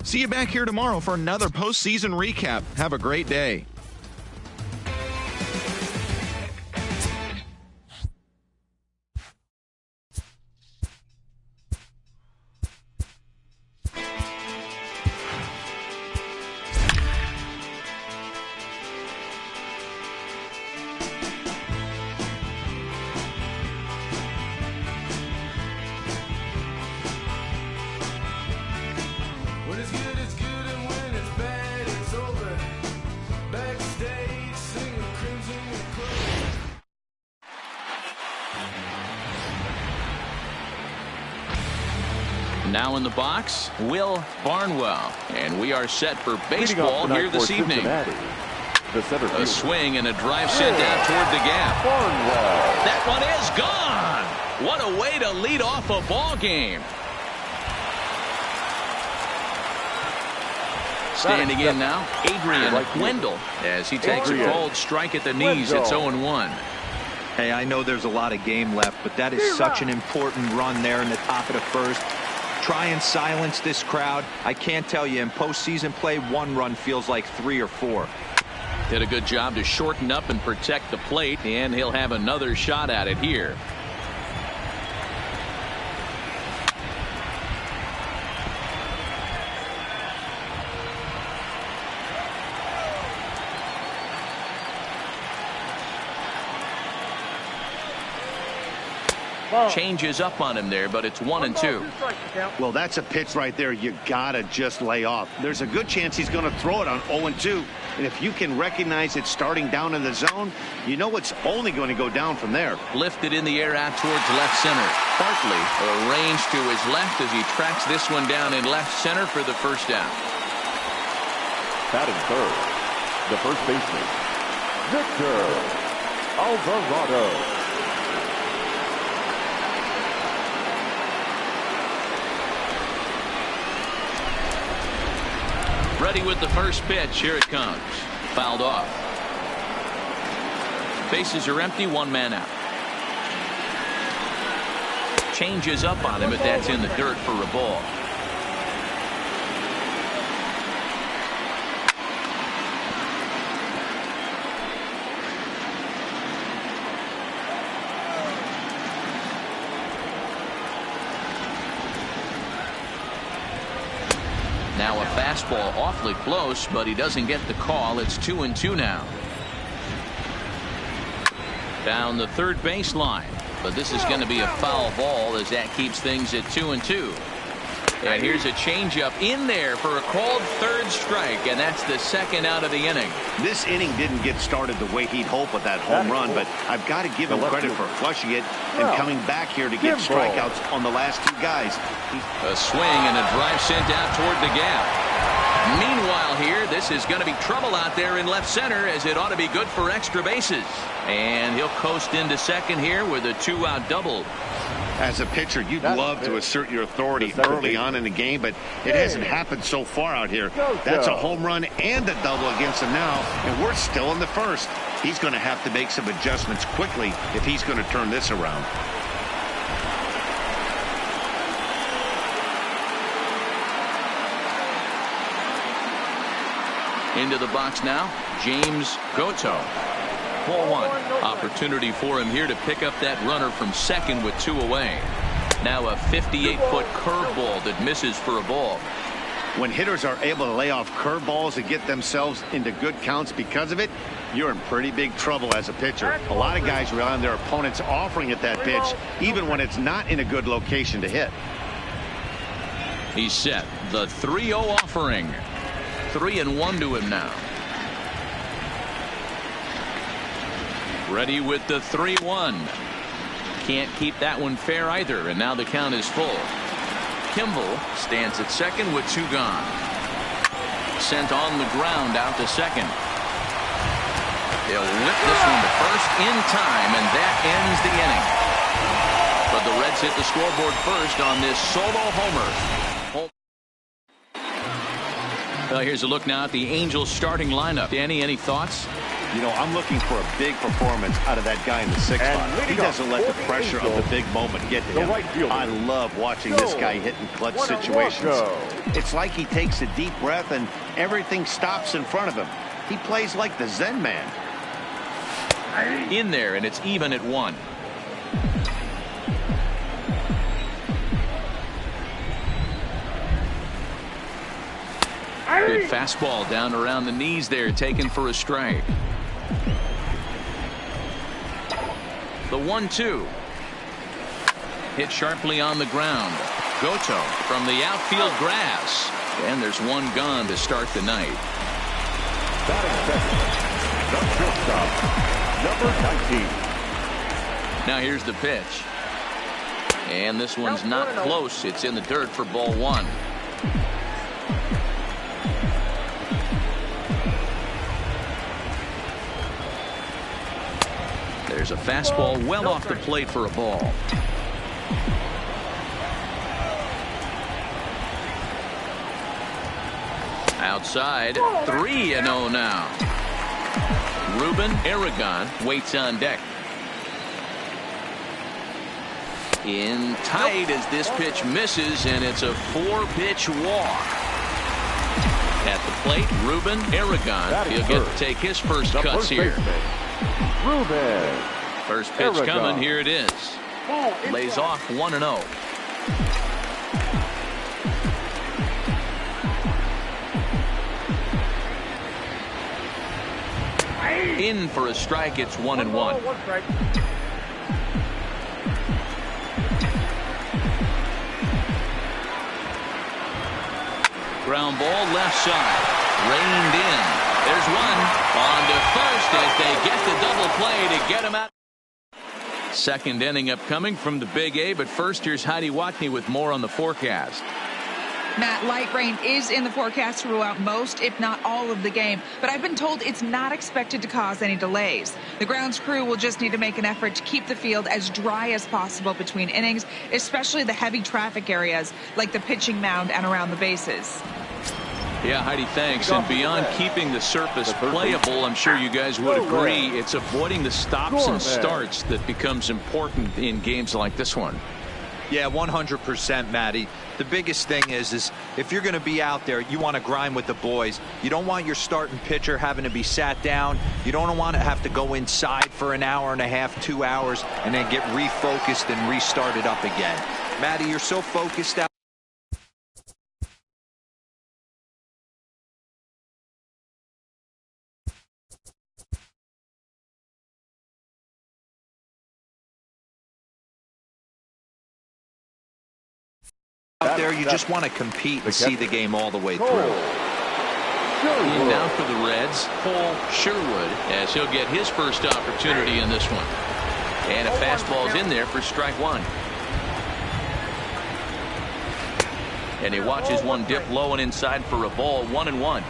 See you back here tomorrow for another postseason recap. Have a great day. Now in the box, Will Barnwell. And we are set for baseball here this evening. A swing and a drive sent down toward the gap. That one is gone. What a way to lead off a ball game. Standing in now, Adrian Wendell as he takes a cold strike at the knees. It's 0-1. Hey, I know there's a lot of game left, but that is such an important run there in the top of the first. Try and silence this crowd. I can't tell you, in postseason play, one run feels like 3 or 4. Did a good job to shorten up and protect the plate, and he'll have another shot at it here. Changes up on him there, but it's 1-2. Well, that's a pitch right there you gotta just lay off. There's a good chance he's going to throw it on 0-2, and if you can recognize it starting down in the zone, you know it's only going to go down from there. Lifted in the air out towards left center. Bartley arranged to his left as he tracks this one down in left center for the first down. Batting third, the first baseman, Victor Alvarado. Ready with the first pitch. Here it comes. Fouled off. Bases are empty. One man out. Changes up on him, but that's in the dirt for a ball. Now a fastball awfully close, but he doesn't get the call. It's 2-2 now. Down the third baseline, but this is going to be a foul ball as that keeps things at 2-2. And here's a changeup in there for a called third strike, and that's the second out of the inning. This inning didn't get started the way he'd hoped with that home run, but I've got to give him credit for flushing it and coming back here to get strikeouts on the last two guys. A swing and a drive sent out toward the gap. Meanwhile here, this is going to be trouble out there in left center, as it ought to be good for extra bases. And he'll coast into second here with a 2-out double. As a pitcher, you'd love to assert your authority early on in the game, but it hasn't happened so far out here. That's a home run and a double against him now, and we're still in the first. He's going to have to make some adjustments quickly if he's going to turn this around. Into the box now, James Goto. Ball one. Opportunity for him here to pick up that runner from second with 2 away. Now a 58-foot curveball that misses for a ball. When hitters are able to lay off curveballs and get themselves into good counts because of it, you're in pretty big trouble as a pitcher. A lot of guys rely on their opponents offering at that pitch, even when it's not in a good location to hit. He's set. The 3-0 offering. 3-1 to him now. Ready with the 3-1. Can't keep that one fair either, and now the count is full. Kimball stands at second with 2 gone. Sent on the ground out to second. They'll whip this one to first in time, and that ends the inning. But the Reds hit the scoreboard first on this solo homer. Well, here's a look now at the Angels starting lineup. Danny, any thoughts? You know, I'm looking for a big performance out of that guy in the sixth spot. He doesn't let the pressure of the big moment get to him. I love watching this guy hit in clutch situations. It's like he takes a deep breath and everything stops in front of him. He plays like the Zen man. In there, and it's even at 1. Good fastball down around the knees there, taken for a strike. The 1-2. Hit sharply on the ground. Goto from the outfield grass. And there's one gone to start the night. Batting second, the shortstop, number 19. Now here's the pitch. And this one's not close. It's in the dirt for ball 1. There's a fastball well off the plate for a ball. Outside, 3-0 now. Ruben Aragon waits on deck. In tight as this pitch misses, and it's a 4-pitch walk. At the plate, Ruben Aragon. He'll get to take his first cuts here. Ruben. First pitch coming. Here it is. Lays off 1-0. In for a strike. It's 1-1. Ground ball left side. Reined in. There's one. On to first as they get the double play to get him out. Second inning upcoming from the Big A, but first here's Heidi Watney with more on the forecast. Matt, light rain is in the forecast throughout most, if not all, of the game, but I've been told it's not expected to cause any delays. The grounds crew will just need to make an effort to keep the field as dry as possible between innings, especially the heavy traffic areas like the pitching mound and around the bases. Yeah, Heidi, thanks. And beyond keeping the surface playable, I'm sure you guys would agree, it's avoiding the stops and starts that becomes important in games like this one. Yeah, 100%, Matty. The biggest thing is if you're going to be out there, you want to grind with the boys. You don't want your starting pitcher having to be sat down. You don't want to have to go inside for an hour and a half, 2 hours, and then get refocused and restarted up again. Matty, you're so focused out there, you just want to compete and see the game all the way through. In now for the Reds, Paul Sherwood, as he'll get his first opportunity in this one. And a fastball's in there for strike 1. And he watches one dip low and inside for a ball. 1-1.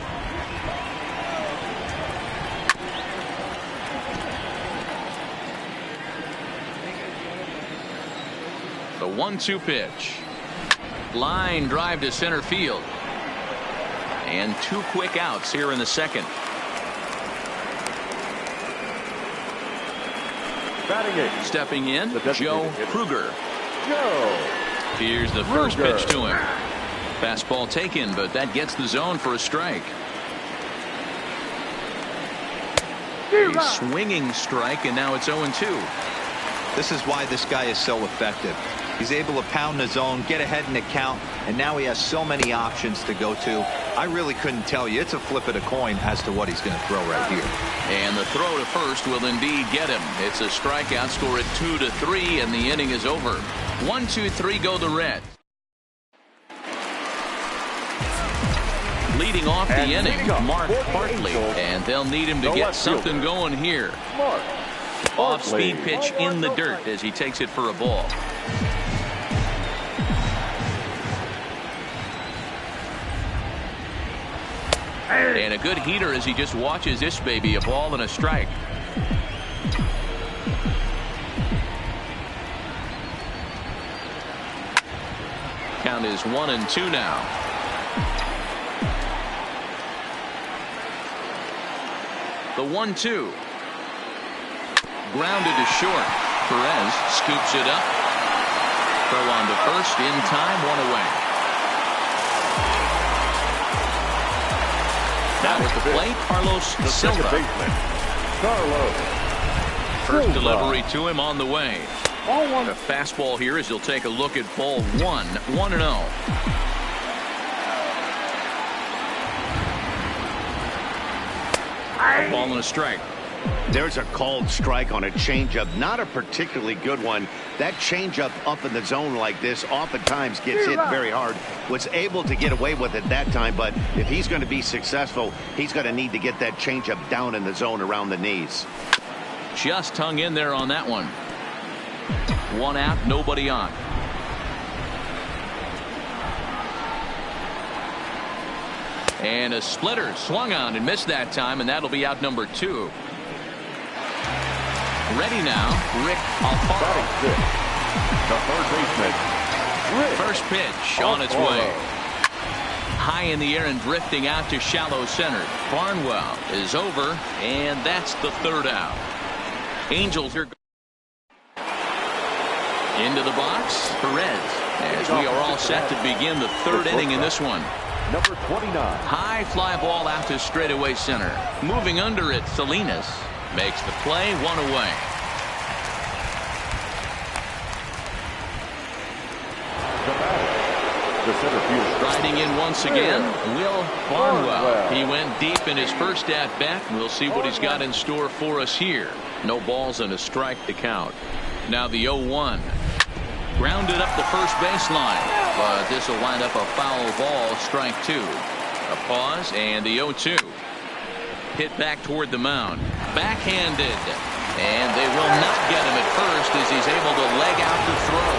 The 1-2 pitch. Line drive to center field. And 2 quick outs here in the second. Stepping in, Joe Kruger. Here's the first pitch to him. Fastball taken, but that gets the zone for a strike. A swinging strike, and now it's 0-2. This is why this guy is so effective. He's able to pound the zone, get ahead in the count, and now he has so many options to go to. I really couldn't tell you. It's a flip of the coin as to what he's going to throw right here. And the throw to first will indeed get him. It's a strikeout, score at 2-3, and the inning is over. 1-2-3 go the Reds. Leading off the inning, Mark Hartley, and they'll need him to get something going here. Off-speed pitch in the dirt as he takes it for a ball. And a good heater as he just watches this baby, a ball and a strike. Count is 1-2 now. The 1-2. Grounded to short. Perez scoops it up. Throw on to first in time, 1 away. Now at the plate, Carlos Silva. First delivery to him on the way. A fastball here as he'll take a look at ball 1. 1-0. Ball and a strike. There's a called strike on a changeup, not a particularly good one. That changeup up in the zone like this oftentimes gets hit very hard. Was able to get away with it that time, but if he's going to be successful, he's going to need to get that changeup down in the zone around the knees. Just hung in there on that one. 1 out, nobody on. And a splitter swung on and missed that time, and that'll be out number 2. Ready now, Rick Alfaro. The third baseman, Rick First pitch on its way. High in the air and drifting out to shallow center. Barnwell is over, and that's the 3rd out. Angels are into the box. Perez, as we are all set to begin the 3rd inning in this one. number 29. High fly ball out to straightaway center. Moving under it, Salinas makes the play, 1 away. The center fielder. Riding in once again, Will Barnwell. He went deep in his first at-bat. We'll see what he's got in store for us here. No balls and a strike to count. Now the 0-1. Grounded up the first baseline, but this will wind up a foul ball, strike 2. A pause and the 0-2. Hit back toward the mound. Backhanded. And they will not get him at first as he's able to leg out the throw.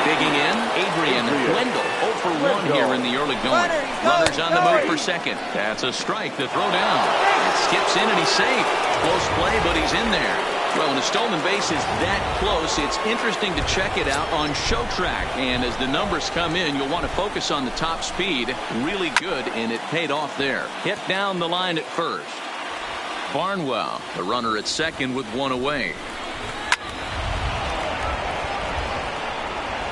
Digging in, Adrian Wendell 0 for 1 here in the early going. Runners on the move for second. That's a strike to throw down. It skips in and he's safe. Close play, but he's in there. Well, when a stolen base is that close, it's interesting to check it out on show track. And as the numbers come in, you'll want to focus on the top speed. Really good, and it paid off there. Hit down the line at first. Barnwell, the runner at second with 1 away.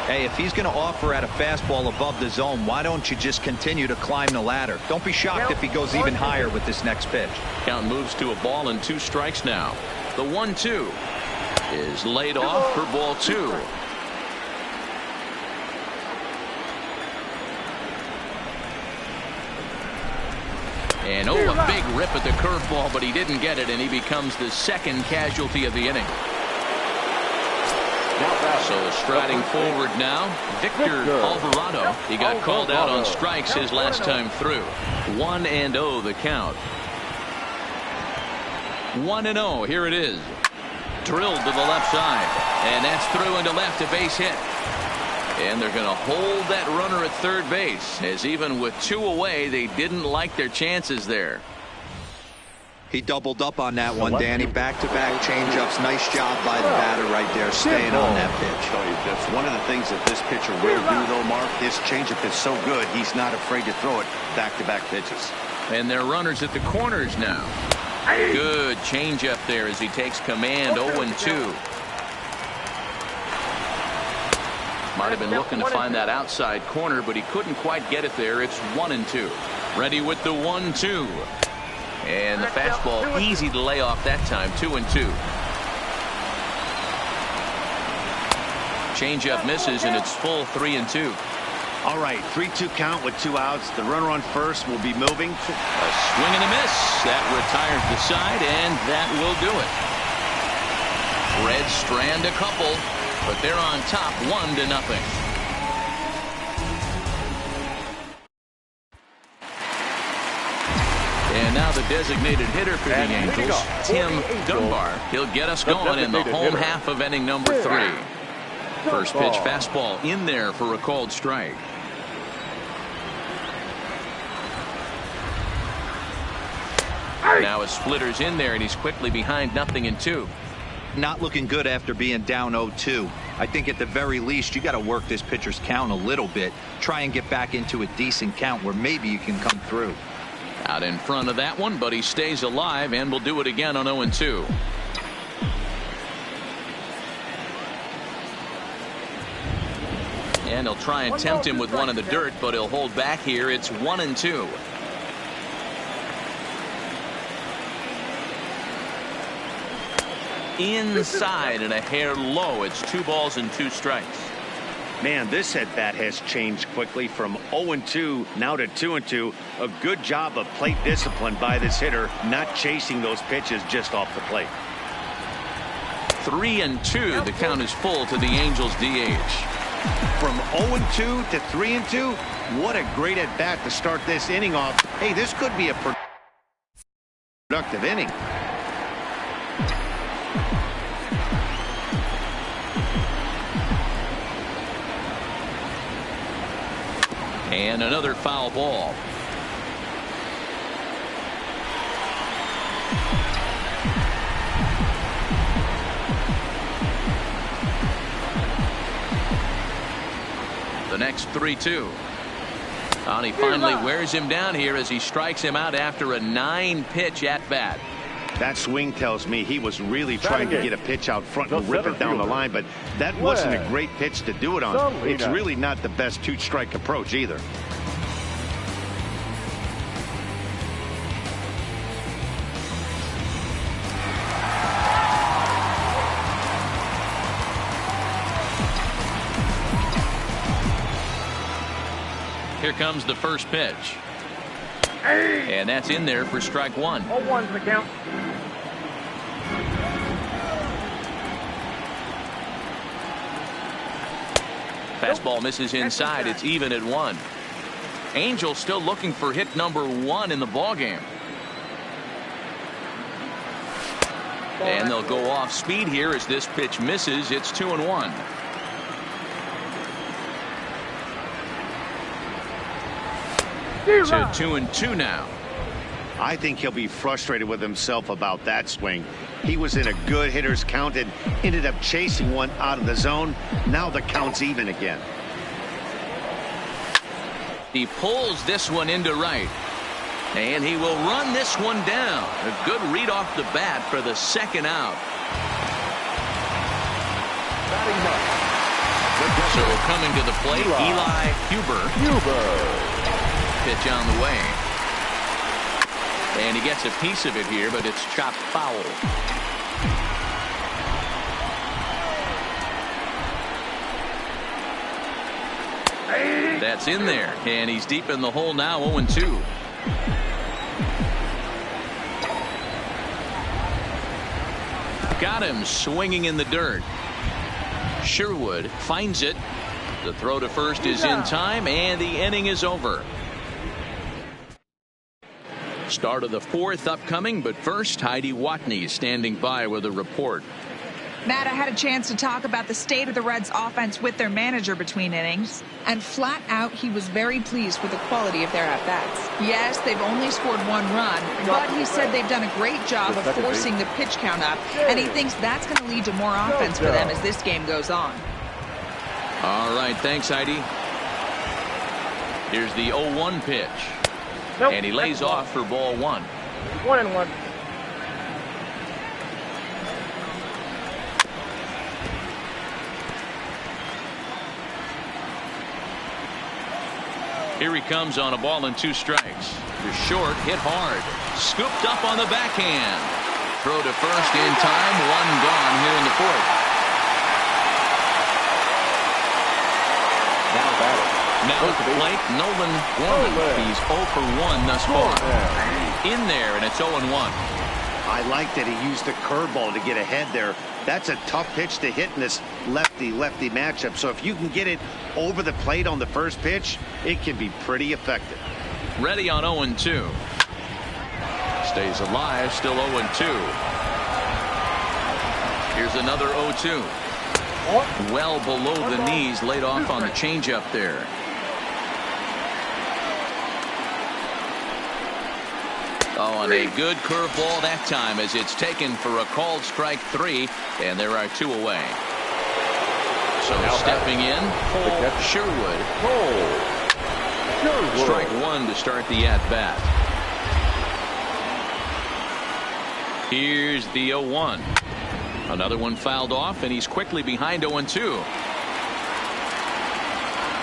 Hey, if he's going to offer at a fastball above the zone, why don't you just continue to climb the ladder? Don't be shocked if he goes even higher with this next pitch. Count moves to a ball and 2 strikes now. The 1-2 is laid off for ball 2. And a big rip at the curveball, but he didn't get it, and he becomes the second casualty of the inning. So striding forward now, Victor Alvarado. He got called out on strikes his last time through. 1-0 the count. 1-0. Here it is. Drilled to the left side. And that's through into left, a base hit. And they're going to hold that runner at third base, as even with 2 away, they didn't like their chances there. He doubled up on that one, Danny. Back-to-back changeups. Nice job by the batter right there, staying on that pitch. That's one of the things that this pitcher will do, though, Mark. His changeup is so good, he's not afraid to throw it back-to-back pitches. And they're runners at the corners now. Good changeup there as he takes command. 0-2. Might have been looking to find that outside corner, but he couldn't quite get it there. It's 1-2. Ready with the 1-2. And the fastball easy to lay off that time. 2-2. Changeup misses, and it's full 3-2. All right, 3-2 count with 2 outs. The runner on first will be moving. A swing and a miss. That retires the side, and that will do it. Reds strand a couple, but they're on top 1-0. And now the designated hitter for the Angels, Tim Dunbar. He'll get us going in the home half of inning number 3. First pitch fastball in there for a called strike. Now a splitter's in there, and he's quickly behind 0-2. Not looking good after being down 0-2. I think at the very least you got to work this pitcher's count a little bit. Try and get back into a decent count where maybe you can come through. Out in front of that one, but he stays alive and will do it again on 0-2. And he'll try and tempt him with one in the dirt, but he'll hold back here. It's 1-2. Inside and a hair low. It's 2 balls and 2 strikes. Man, this at bat has changed quickly from 0-2 now to 2-2. A good job of plate discipline by this hitter, not chasing those pitches just off the plate. 3-2. The count is full to the Angels DH. From 0-2 to 3-2, what a great at bat to start this inning off. Hey, this could be a productive inning. And another foul ball. The next 3-2. And he finally wears him down here as he strikes him out after a 9-pitch at bat. That swing tells me he was really trying to get a pitch out front and rip it down the line, but that wasn't a great pitch to do it on. It's really not the best 2-strike approach either. Here comes the first pitch. And that's in there for strike 1. 0-1's the count. Fastball misses inside. It's even at 1. Angels still looking for hit number 1 in the ballgame. And they'll go off speed here as this pitch misses. It's 2-1. To 2-2 now. I think he'll be frustrated with himself about that swing. He was in a good hitter's count and ended up chasing one out of the zone. Now the count's even again. He pulls this one into right. And he will run this one down. A good read off the bat for the second out. So coming to the plate, Eli Huber. Pitch on the way. And he gets a piece of it here, but it's chopped foul. That's in there, and he's deep in the hole now. 0-2. Got him swinging in the dirt. Sherwood finds it. The throw to first is in time, and the inning is over. Start of the 4th upcoming, but first, Heidi Watney is standing by with a report. Matt, I had a chance to talk about the state of the Reds offense with their manager between innings, and flat out he was very pleased with the quality of their at-bats. Yes, they've only scored 1 run, but he said they've done a great job of forcing the pitch count up, and he thinks that's going to lead to more offense for them as this game goes on. All right, thanks, Heidi. Here's the 0-1 pitch. Nope, and he lays off for ball 1. 1-1. Here he comes on a ball and 2 strikes. To short, hit hard. Scooped up on the backhand. Throw to first in time. 1 gone here in the 4th. Now at the plate, Nolan Gorman. He's 0 for 1 thus far. In there, and it's 0-1. I like that he used the curveball to get ahead there. That's a tough pitch to hit in this lefty-lefty matchup. So if you can get it over the plate on the first pitch, it can be pretty effective. Ready on 0-2. Stays alive, still 0-2. Here's another 0-2. Well below the knees, laid off on the changeup there. Oh, and a good curveball that time as it's taken for a called strike 3, and there are 2 away. So stepping in, Sherwood. Strike 1 to start the at-bat. Here's the 0-1. Another one fouled off, and he's quickly behind 0-2.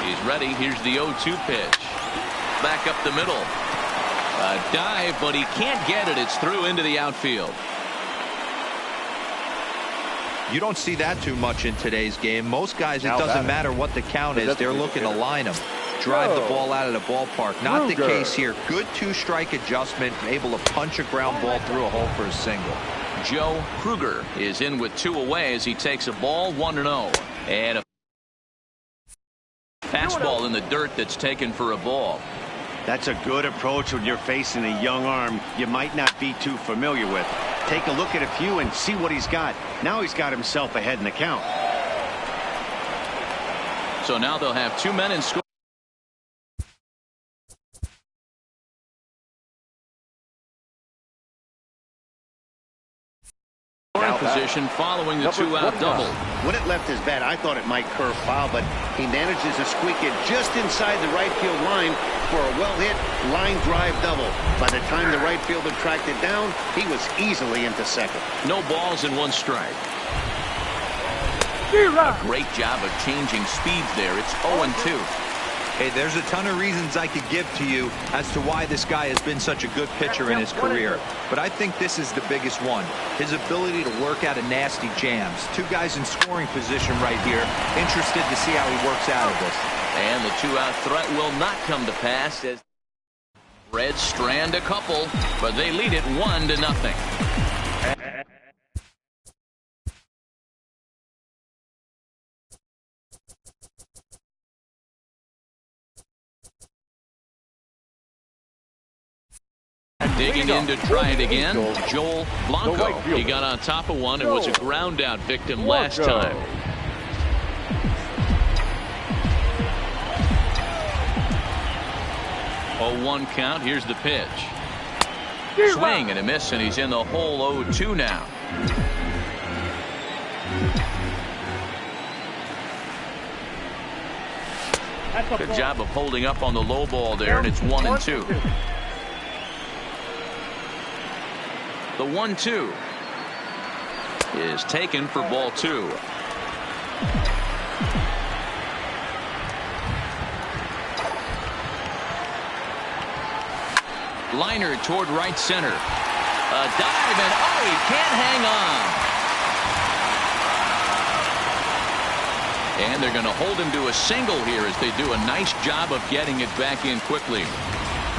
He's ready. Here's the 0-2 pitch. Back up the middle. A dive, but he can't get it. It's through into the outfield. You don't see that too much in today's game. Most guys, it doesn't matter what the count is. They're looking to line them. Drive the ball out of the ballpark. Not the case here. Good two-strike adjustment. Able to punch a ground ball through a hole for a single. Joe Kruger is in with 2 away as he takes a ball 1-0. And a fastball in the dirt that's taken for a ball. That's a good approach when you're facing a young arm you might not be too familiar with. Take a look at a few and see what he's got. Now he's got himself ahead in the count. So now they'll have 2 men in score. Position following the 2-out double. When it left his bat, I thought it might curve foul, but he manages to squeak it just inside the right field line for a well-hit line drive double. By the time the right fielder tracked it down, he was easily into second. No balls and 1 strike. A great job of changing speeds there. It's 0-2. Hey, there's a ton of reasons I could give to you as to why this guy has been such a good pitcher in his career. But I think this is the biggest one. His ability to work out of nasty jams. 2 guys in scoring position right here. Interested to see how he works out of this. And the 2-out threat will not come to pass as Reds strand a couple, but they lead it 1-0. Digging in to try it again, Joel Blanco. He got on top of one and was a ground out victim last time. Oh, 1 count. Here's the pitch. Swing and a miss, and he's in the hole 0-2 now. Good job of holding up on the low ball there, and it's 1-2. The 1-2 is taken for ball 2. Liner toward right center. A dive, and oh, he can't hang on. And they're going to hold him to a single here as they do a nice job of getting it back in quickly.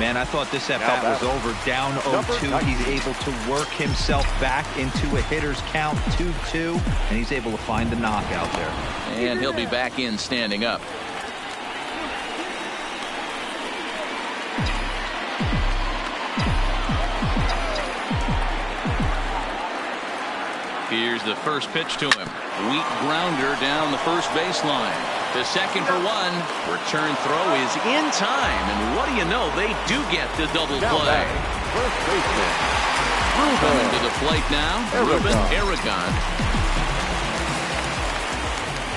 Man, I thought this at-bat was over. Down 0-2. He's able to work himself back into a hitter's count 2-2, and he's able to find the knockout there. And he'll be back in standing up. Here's the first pitch to him. Weak grounder down the first baseline. The second for 1. Return throw is in time. And what do you know? They do get the double play. Coming to the plate now, Ruben Aragon.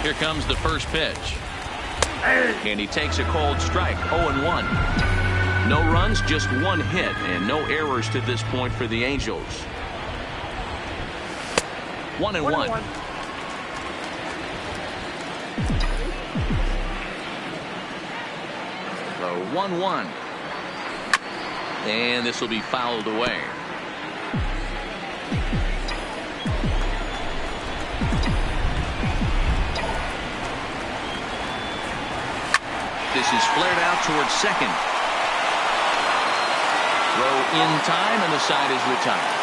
Here comes the first pitch. And he takes a cold strike. 0-1. No runs, just 1 hit, and no errors to this point for the Angels. 1-1. So 1-1. And this will be fouled away. This is flared out towards second. Throw in time, and the side is retired.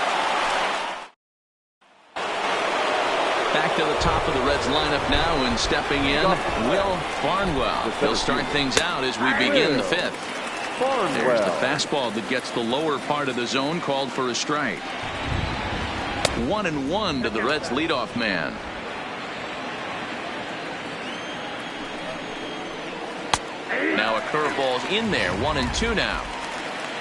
Back to the top of the Reds lineup now, and stepping in, Will Farnwell. He'll start things out as we begin the 5th. There's the fastball that gets the lower part of the zone, called for a strike. 1-1 to the Reds leadoff man. Now a curveball's in there. 1-2 now.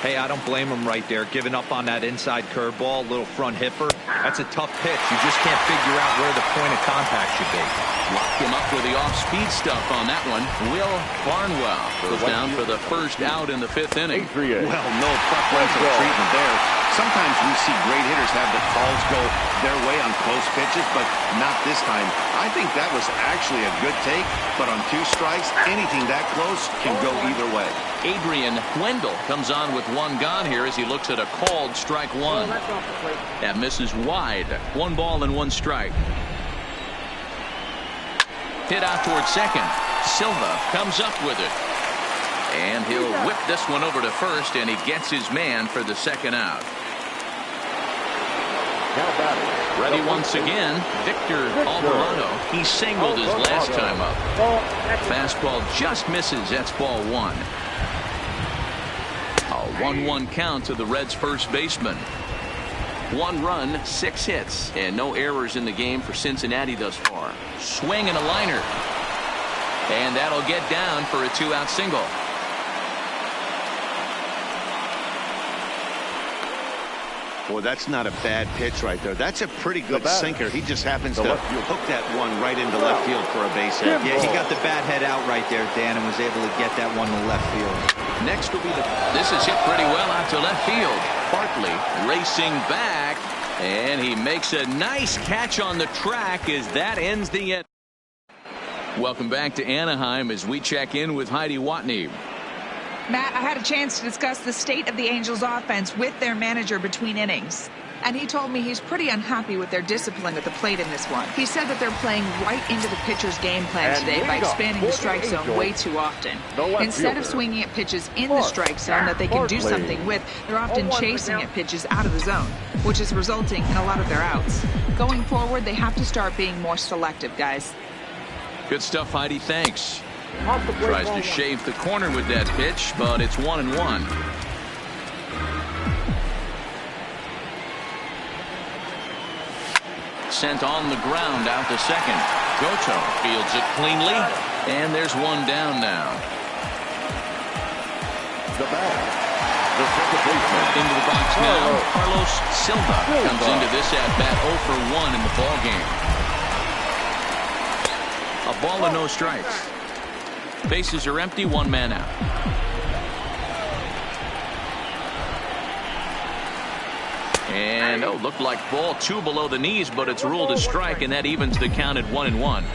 Hey, I don't blame him right there. Giving up on that inside curveball, little front hipper. That's a tough pitch. You just can't figure out where the point of contact should be. Locked him up with the off-speed stuff on that one. Will Farnwell goes down for the first out in the 5th inning. Well, no preferential treatment there. sometimes we see great hitters have the calls go their way on close pitches, but not this time. I think that was actually a good take, but on 2 strikes, anything that close can go either way. Adrian Wendell comes on with 1 gone here as he looks at a called strike 1. That misses wide. 1 ball and 1 strike. Hit out towards second. Silva comes up with it. And he'll whip this one over to first, and he gets his man for the 2nd out. Ready once again, Victor Alvarado. He singled his last time up. Fastball just misses. That's ball 1. A 1-1 count to the Reds' first baseman. 1 run, 6 hits, and no errors in the game for Cincinnati thus far. Swing and a liner. And that'll get down for a 2-out single. Well, that's not a bad pitch right there. That's a pretty good sinker. He just happens to hook that one right into left field for a base hit. Yeah, he got the bat head out right there, Dan, and was able to get that one to left field. Next will be this is hit pretty well out to left field. Barkley racing back, and he makes a nice catch on the track as that ends the end. Welcome back to Anaheim as we check in with Heidi Watney. Matt, I had a chance to discuss the state of the Angels offense with their manager between innings. And he told me he's pretty unhappy with their discipline at the plate in this one. He said that they're playing right into the pitcher's game plan today by expanding the strike zone way too often. Instead of swinging at pitches in the strike zone that they can do something with, they're often chasing at pitches out of the zone, which is resulting in a lot of their outs. Going forward, they have to start being more selective, guys. Good stuff, Heidi. Thanks. Tries to shave the corner with that pitch, but it's 1-1. Sent on the ground out to second. Goto fields it cleanly, and there's 1 down now. The second baseman. Into the box now. Carlos Silva comes into this at-bat 0 for 1 in the ballgame. A ball and no strikes. Bases are empty, 1 man out. And looked like ball 2 below the knees, but it's ruled a strike, and that evens the count at 1-1.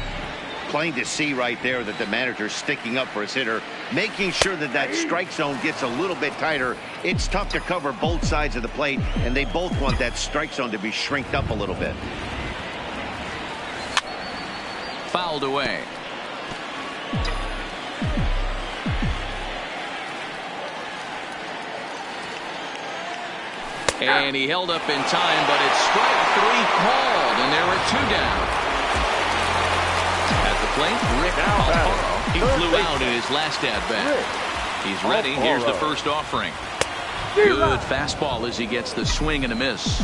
Plain to see right there that the manager's sticking up for his hitter, making sure that that strike zone gets a little bit tighter. It's tough to cover both sides of the plate, and they both want that strike zone to be shrinked up a little bit. Fouled away. And he held up in time, but it's strike 3 called, and there are 2 down. At the plate, Rick Alfaro. He flew out in his last at-bat. He's ready. Here's the first offering. Good fastball as he gets the swing and a miss.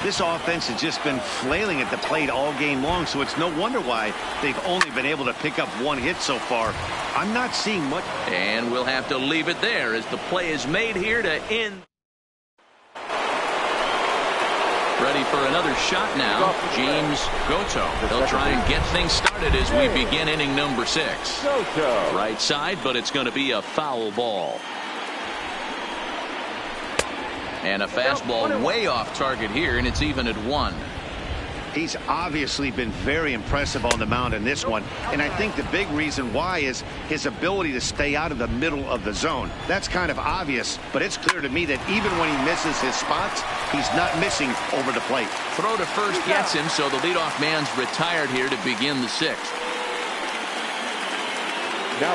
This offense has just been flailing at the plate all game long, so it's no wonder why they've only been able to pick up 1 hit so far. I'm not seeing much. And we'll have to leave it there as the play is made here to end. Ready for another shot now, James Goto. They'll try and get things started as we begin inning number 6. Right side, but it's going to be a foul ball. And a fastball way off target here, and it's even at 1. He's obviously been very impressive on the mound in this one, and I think the big reason why is his ability to stay out of the middle of the zone. That's kind of obvious, but it's clear to me that even when he misses his spots, he's not missing over the plate. Throw to first gets him, so the leadoff man's retired here to begin the 6th.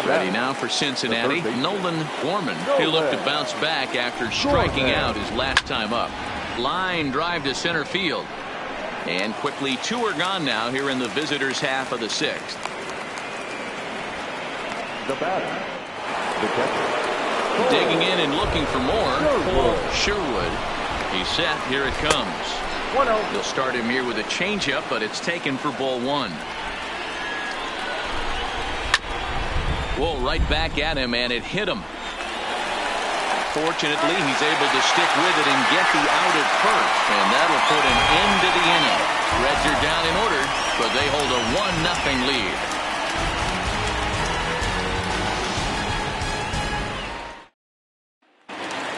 Ready now for Cincinnati, Nolan Gorman. He'll look to bounce back after striking out his last time up. Line drive to center field. And quickly 2 are gone now here in the visitors' half of the 6th. The batter, the catcher. Digging in and looking for more, Paul Sherwood. He's set. Here it comes. They'll start him here with a changeup, but it's taken for ball 1. Well, right back at him, and it hit him. Fortunately, he's able to stick with it and get the out at first, and that'll put an end to the inning. Reds are down in order, but they hold a 1-0 lead.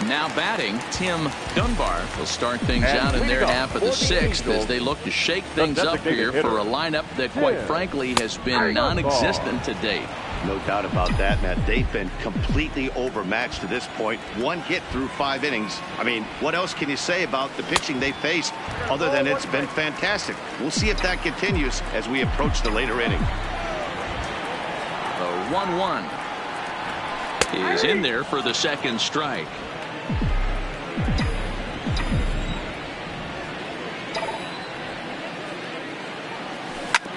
Now batting, Tim Dunbar will start things out in their half of the sixth as they look to shake things up here for a lineup that, quite frankly, has been non-existent to date. No doubt about that, Matt. They've been completely overmatched to this point. One hit through 5 innings. I mean, what else can you say about the pitching they faced other than it's been fantastic? We'll see if that continues as we approach the later inning. The 1-1 is in there for the second strike.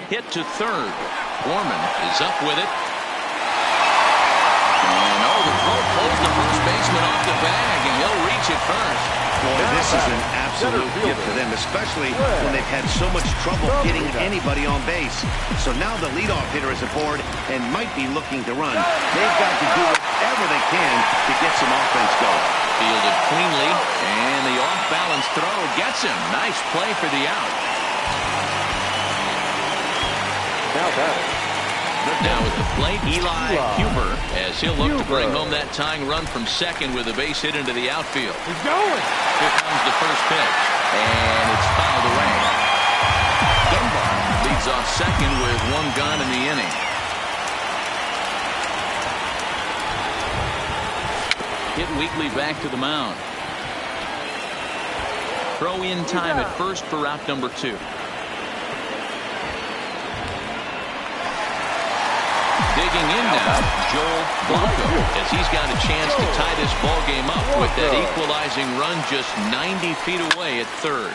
Hit to third. Foreman is up with it. And the throw pulls the first baseman off the bag, and he'll reach it first. Boy, this is an absolute gift for them, especially when they've had so much trouble getting anybody on base. So now the leadoff hitter is aboard and might be looking to run. They've got to do whatever they can to get some offense going. Fielded cleanly, and the off-balance throw gets him. Nice play for the out. Now at the plate, Eli Huber, as he'll look to bring home that tying run from second with a base hit into the outfield. He's going. Here comes the first pitch, and it's fouled away. Dunbar leads off second with 1 gone in the inning. Hit Wheatley back to the mound. Throw in time at first for route number 2. Digging in now, Joel Blanco, as he's got a chance to tie this ball game up with that equalizing run just 90 feet away at third.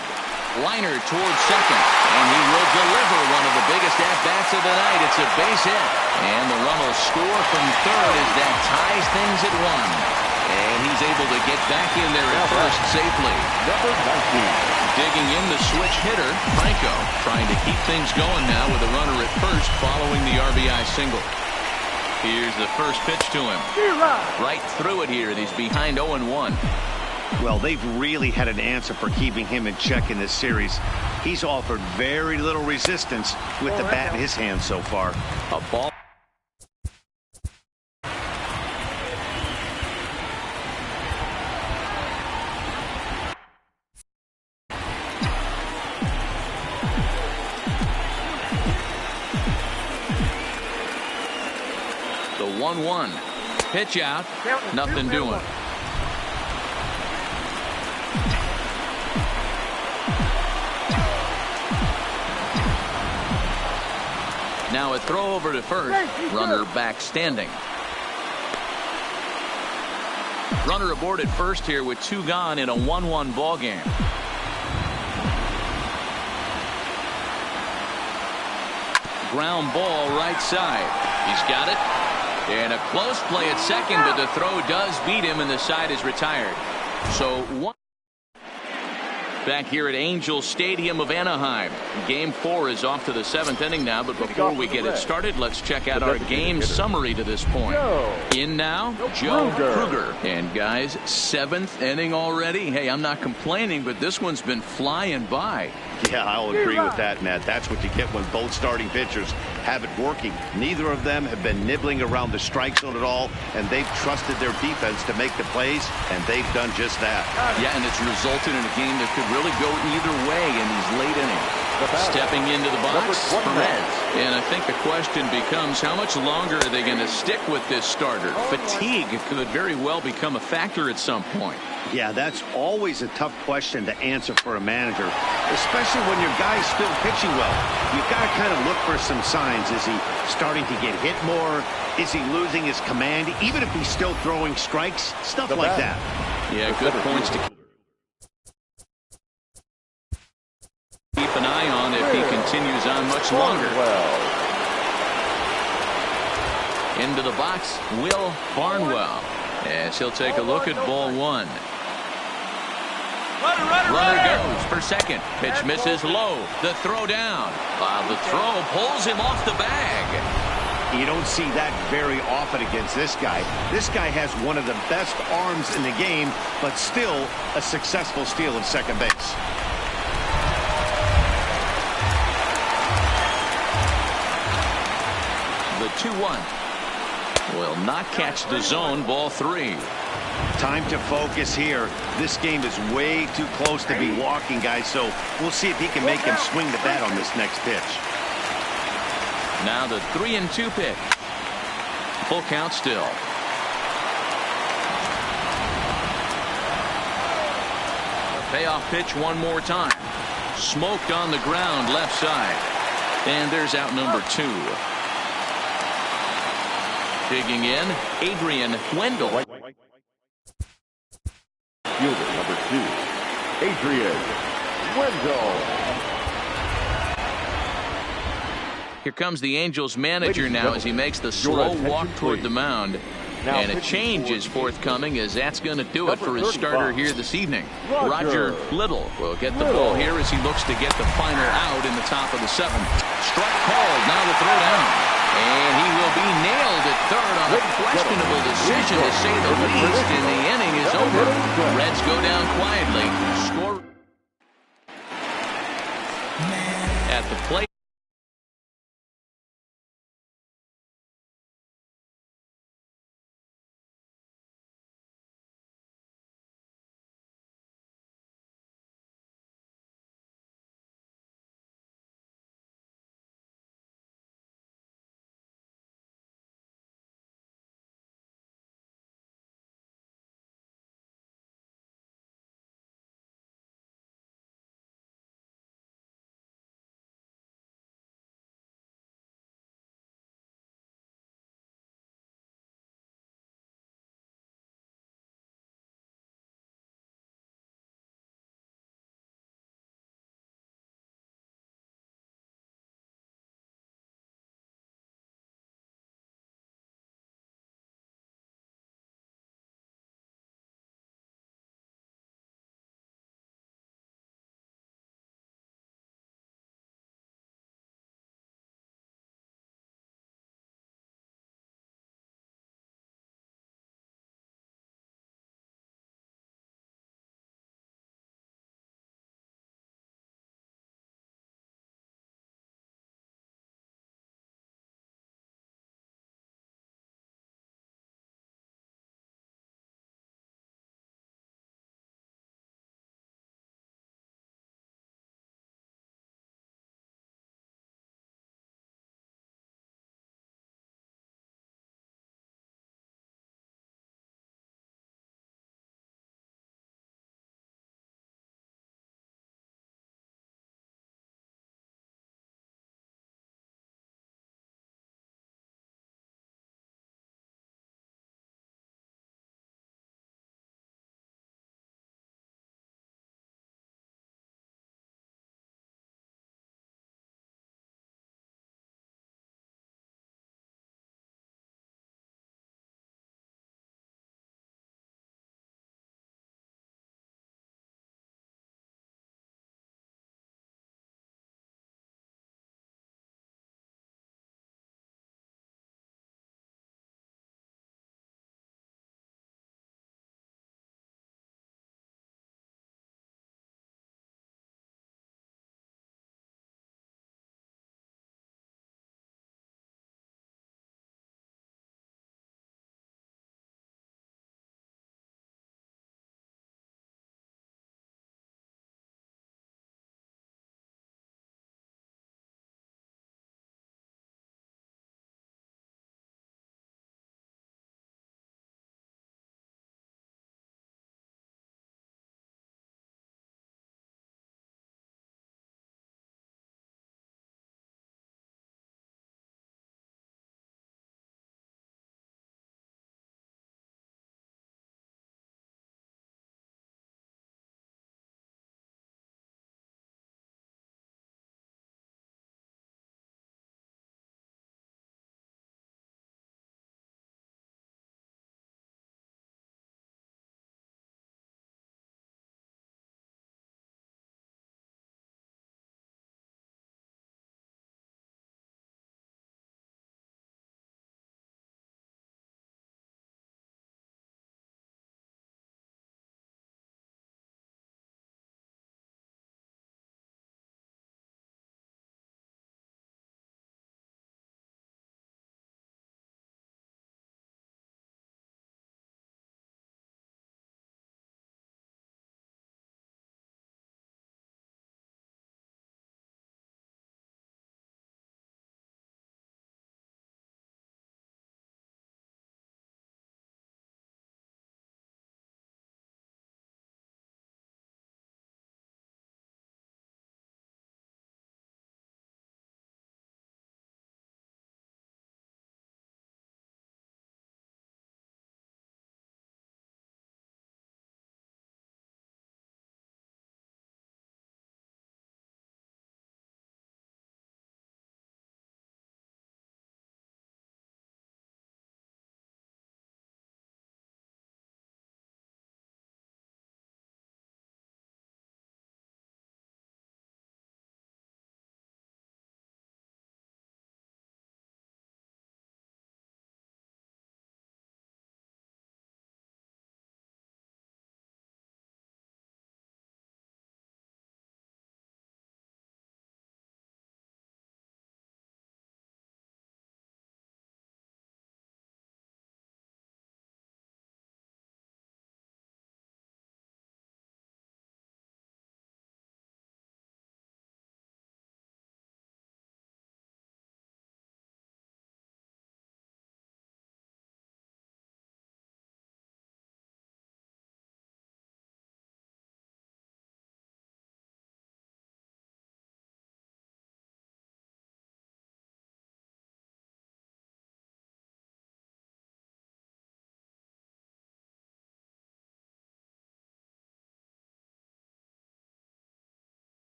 Liner towards second, and he will deliver one of the biggest at-bats of the night. It's a base hit, and the run will score from third as that ties things at 1. And he's able to get back in there at first safely. Number 19. Digging in the switch hitter, Franco, trying to keep things going now with a runner at first following the RBI single. Here's the first pitch to him. Right through it here, and he's behind 0-1. Well, they've really had an answer for keeping him in check in this series. He's offered very little resistance with the bat in his hand so far. A ball. The 1-1. Pitch out. Nothing doing. Now a throw over to first. Runner back standing. Runner aboard at first here with 2 gone in a 1-1 ball game. Ground ball right side. He's got it. And a close play at second, but the throw does beat him, and the side is retired. So back here at Angel Stadium of Anaheim. Game 4 is off to the 7th inning now, but before we get it started, let's check out our game summary to this point. In now, Joe Kruger. And guys, 7th inning already. Hey, I'm not complaining, but this one's been flying by. Yeah, I'll agree with that, Matt. That's what you get when both starting pitchers have it working. Neither of them have been nibbling around the strike zone at all, and they've trusted their defense to make the plays, and they've done just that. Yeah, and it's resulted in a game that could really go either way in these late innings. Stepping into the box, Perez. And I think the question becomes, how much longer are they going to stick with this starter? Fatigue could very well become a factor at some point. Yeah, that's always a tough question to answer for a manager, especially when your guy's still pitching well. You've got to kind of look for some signs. Is he starting to get hit more? Is he losing his command? Even if he's still throwing strikes, stuff like that. Yeah, good points to keep an eye on if he continues on much longer. Into the box, Will Barnwell, as he'll take a look at ball 1. Runner goes for second. Pitch misses low. The throw down. The throw pulls him off the bag. You don't see that very often against this guy. This guy has one of the best arms in the game, but still a successful steal of second base. The 2-1. Will not catch the zone. Ball 3. Time to focus here. This game is way too close to be walking, guys, so we'll see if he can make him swing the bat on this next pitch. Now the 3-2 pitch. Full count still. The payoff pitch one more time. Smoked on the ground left side. And there's out number 2. Digging in, Adrian Wendell. Fielder number 2, Adrian Wendell. Here comes the Angels manager now as he makes the slow walk toward the mound. And a change is forthcoming, as that's going to do it for his starter here this evening. Roger Little will get the ball here as he looks to get the final out in the top of the 7th. Strike called, now the throw down. And he will be nailed at third on a questionable decision, to say the least, and the inning is over. Reds go down quietly. Score at the plate.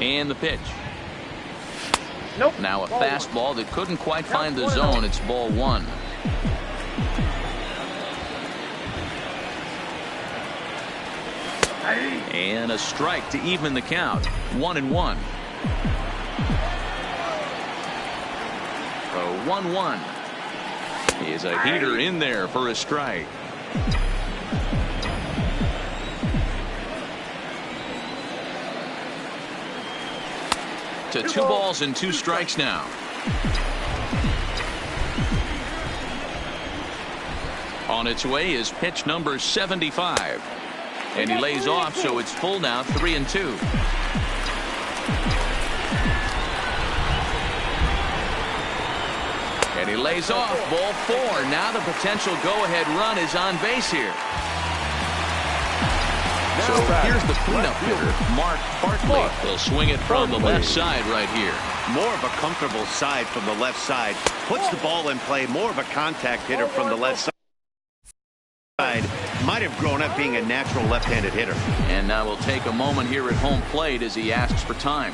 And the pitch. Nope. Now a Ball fastball that couldn't quite find the Count zone. 1-0. It's ball one. And a strike to even the count. 1-1. So 1-1. Is a heater in there for a strike. To 2 balls and 2 strikes now. On its way is pitch number 75. And he lays off, so it's full now, 3-2. And he lays off, ball 4. Now the potential go-ahead run is on base here. So here's the cleanup hitter, Mark Bartley. He'll swing it from the left side right here. More of a comfortable side from the left side. Puts the ball in play. More of a contact hitter from the left side. Might have grown up being a natural left-handed hitter. And now we'll take a moment here at home plate as he asks for time.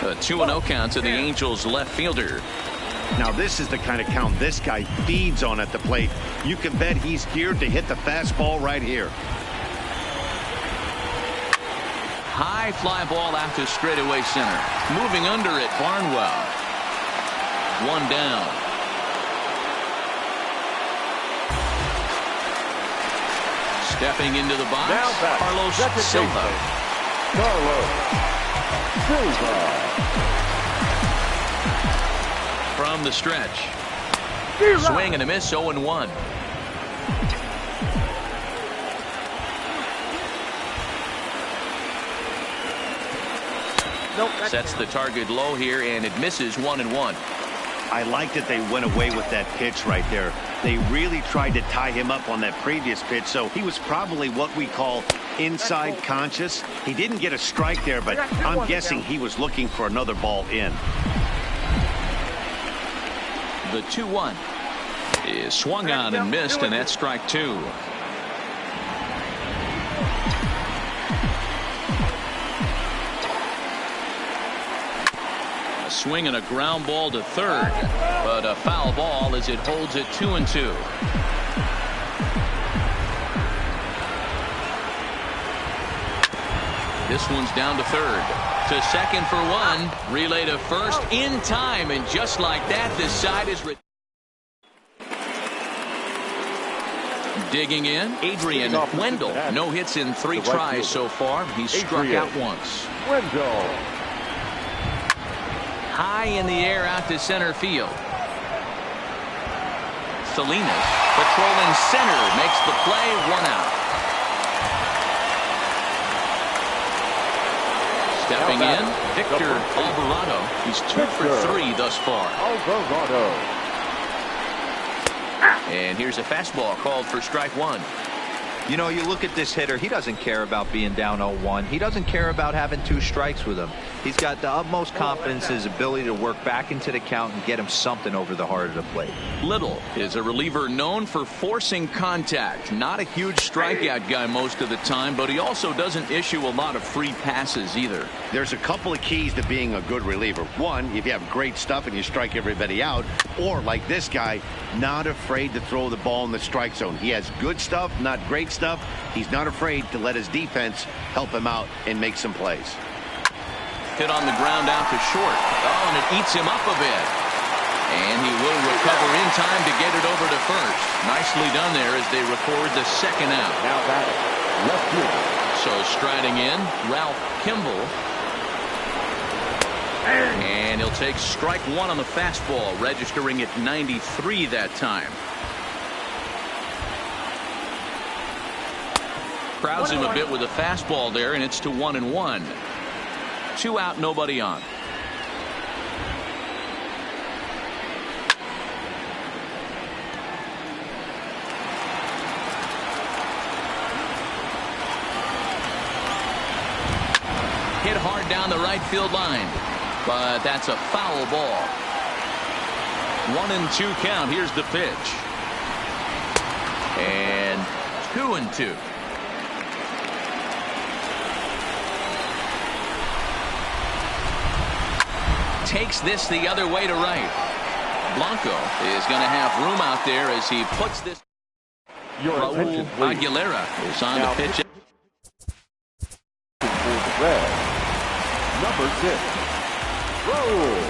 A 2-0 count to the Angels left fielder. Now this is the kind of count this guy feeds on at the plate. You can bet he's geared to hit the fastball right here. High fly ball out to straightaway center. Moving under it, Barnwell. 1 down. Stepping into the box, Carlos Silva. Carlos Silva. From the stretch. Swing and a miss, 0-1. Nope, Sets the target low here, and it misses 1-1. I like that they went away with that pitch right there. They really tried to tie him up on that previous pitch, so he was probably what we call inside conscious. He didn't get a strike there, but I'm guessing he was looking for another ball in. The 2-1 is swung on and missed, and that's strike 2. A swing and a ground ball to third, but a foul ball as it holds it 2-2. This one's down to third. To second for 1. Relay to first in time, and just like that, this side is digging in. Adrian Wendell. No hits in 3 tries so far. He's struck out once. Wendell. High in the air out to center field. Salinas patrolling center makes the play. 1 out. Stepping in, Victor Alvarado. He's 2 for 3 thus far. Alvarado. And here's a fastball called for strike 1. You know, you look at this hitter, he doesn't care about being down 0-1. He doesn't care about having 2 strikes with him. He's got the utmost confidence in his ability to work back into the count and get him something over the heart of the plate. Little is a reliever known for forcing contact. Not a huge strikeout guy most of the time, but he also doesn't issue a lot of free passes either. There's a couple of keys to being a good reliever. One, if you have great stuff and you strike everybody out, or like this guy, not afraid to throw the ball in the strike zone. He has good stuff, not great stuff. He's not afraid to let his defense help him out and make some plays. Hit on the ground out to short. Oh, and it eats him up a bit. And he will recover in time to get it over to first. Nicely done there as they record the second out. Now batting left fielder. So striding in, Ralph Kimball. And he'll take strike 1 on the fastball, registering at 93 that time. Crowds him a bit with a fastball there, and it's to 1-1. 2 out, nobody on. Hit hard down the right field line, but that's a foul ball. 1-2 count. Here's the pitch. And 2-2. takes this the other way to right. Blanco is going to have room out there as he puts this. Raul Aguilera is on to pitch. For the Reds, number 6, Raul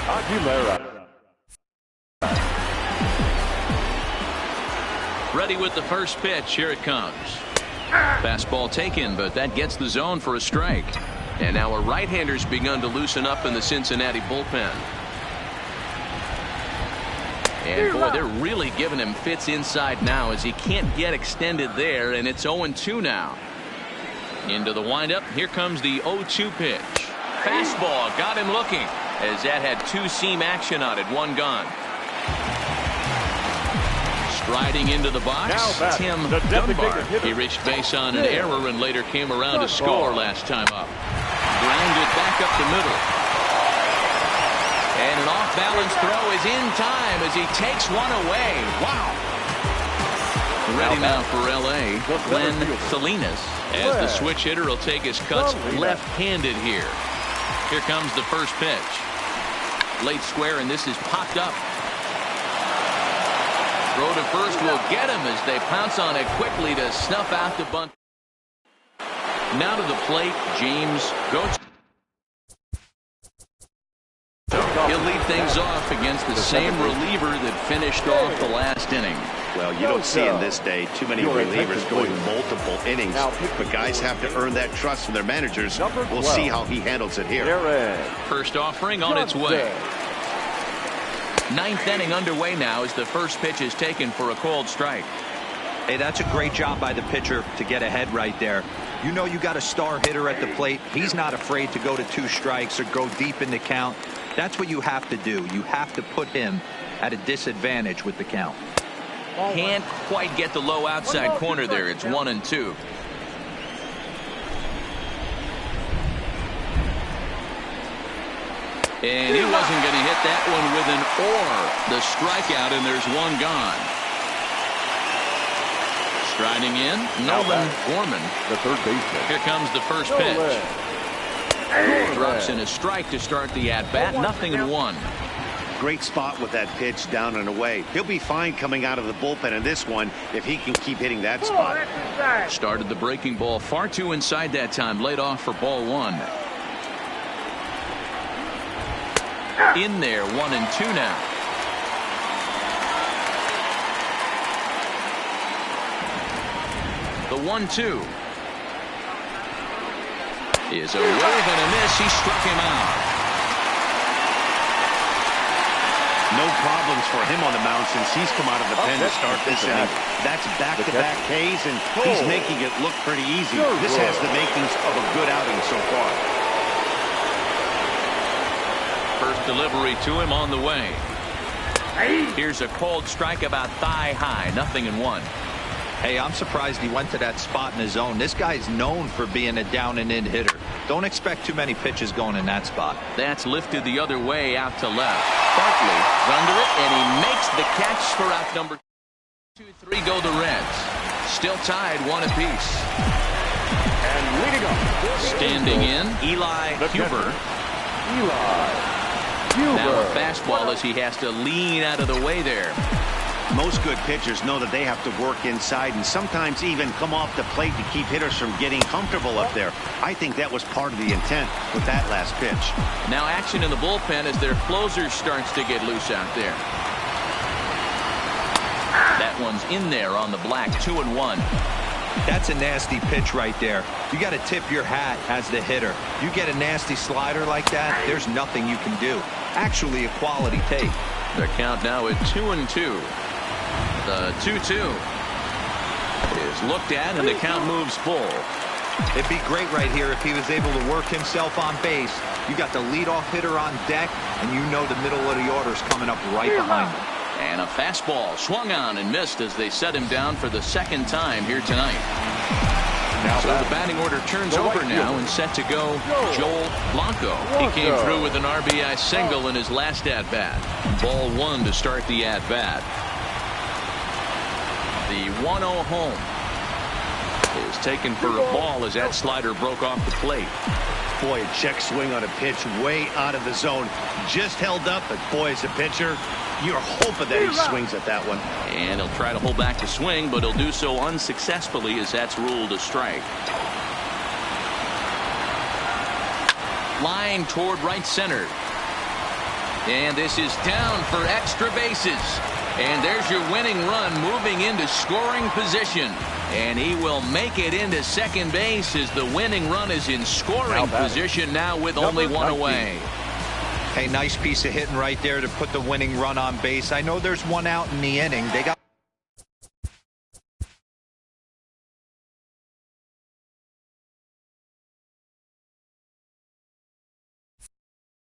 Aguilera. Ready with the first pitch. Here it comes. Fastball taken, but that gets the zone for a strike. And now a right-hander's begun to loosen up in the Cincinnati bullpen. And boy, they're really giving him fits inside now as he can't get extended there, and it's 0-2 now. Into the windup. Here comes the 0-2 pitch. Fastball got him looking as that had two-seam action on it. One gone. Striding into the box, Tim Dunbar. He reached base on an error and later came around to score last time up. Grounded back up the middle. And an off-balance throw is in time as he takes one away. Wow. Ready now for L.A., Glenn Salinas, as the switch hitter will take his cuts left-handed here. Here comes the first pitch. Late square, and this is popped up. Throw to first will get him as they pounce on it quickly to snuff out the bunt. Now to the plate, James Goetz. He'll lead things off against the same reliever that finished off the last inning. Well, you don't see in this day too many relievers going multiple innings, but guys have to earn that trust from their managers. We'll see how he handles it here. First offering on its way. Ninth inning underway now as the first pitch is taken for a called strike. Hey, that's a great job by the pitcher to get ahead right there. You know you got a star hitter at the plate. He's not afraid to go to 2 strikes or go deep in the count. That's what you have to do. You have to put him at a disadvantage with the count. Can't quite get the low outside corner there. It's 1-2. And he wasn't going to hit that one with an the strikeout, and there's one gone. Striding in, Nolan Gorman. The third baseman. Here comes the first pitch. Drops in a strike to start the at-bat. 0-1. Great spot with that pitch down and away. He'll be fine coming out of the bullpen in this one if he can keep hitting that spot. Started the breaking ball far too inside that time. Laid off for ball 1. In there, 1-2 now. The 1-2 is a wave and a miss. He struck him out. No problems for him on the mound since he's come out of the pen to start this inning. That's back-to-back Ks, and he's making it look pretty easy. This has the makings of a good outing so far. First delivery to him on the way. Here's a cold strike about thigh high. 0-1. Hey, I'm surprised he went to that spot in his zone. This guy's known for being a down and in hitter. Don't expect too many pitches going in that spot. That's lifted the other way out to left. Barkley is under it, and he makes the catch for out number 2-3 go the Reds. Still tied 1 apiece. And leading up. Standing in, Eli Huber. Now a fastball as he has to lean out of the way there. Most good pitchers know that they have to work inside and sometimes even come off the plate to keep hitters from getting comfortable up there. I think that was part of the intent with that last pitch. Now action in the bullpen as their closer starts to get loose out there. That one's in there on the black. 2-1. That's a nasty pitch right there. You got to tip your hat as the hitter. You get a nasty slider like that, there's nothing you can do. Actually a quality take. The count now at 2-2. The 2-2 is looked at, and the count moves full. It'd be great right here if he was able to work himself on base. You got the leadoff hitter on deck, and you know the middle of the order's coming up right behind him. And a fastball swung on and missed as they set him down for the second time here tonight. So the batting order turns over now and set to go Joel Blanco. He came through with an RBI single in his last at-bat. Ball 1 to start the at-bat. The 1-0 home is taken for a ball as that slider broke off the plate. Boy, a check swing on a pitch way out of the zone. Just held up, but boy, as a pitcher, you're hoping that he swings at that one. And he'll try to hold back the swing, but he'll do so unsuccessfully as that's ruled a strike. Line toward right center. And this is down for extra bases. And there's your winning run moving into scoring position. And he will make it into second base as the winning run is in scoring position now with only one away. Hey, nice piece of hitting right there to put the winning run on base. I know there's one out in the inning. They got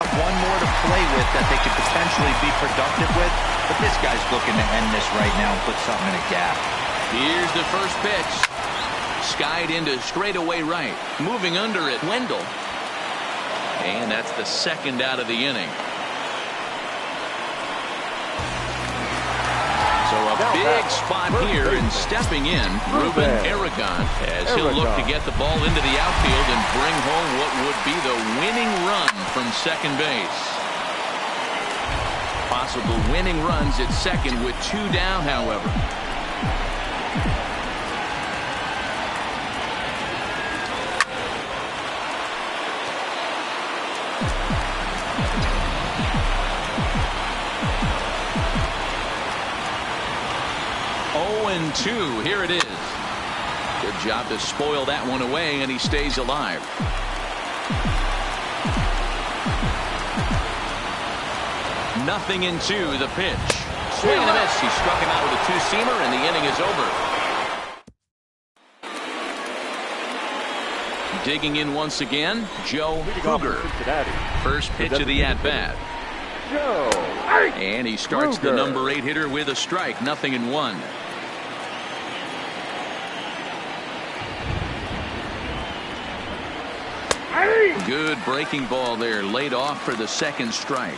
one more to play with that they could potentially be productive with, but this guy's looking to end this right now and put something in a gap. Here's the first pitch. Skied into straightaway right. Moving under it, Wendell. And that's the second out of the inning. So a big spot here, and stepping in, Ruben Aragon, as he'll look to get the ball into the outfield and bring home what would be the winning run from second base. Possible winning runs at second with two down, however. And 2. Here it is. Good job to spoil that one away, and he stays alive. Nothing in 2. The pitch. Swing and a miss. He struck him out with a two-seamer, and the inning is over. Digging in once again, Joe Kruger. First pitch of the at-bat. And he starts the number 8 hitter with a strike. 0-1. Good breaking ball there, laid off for the second strike.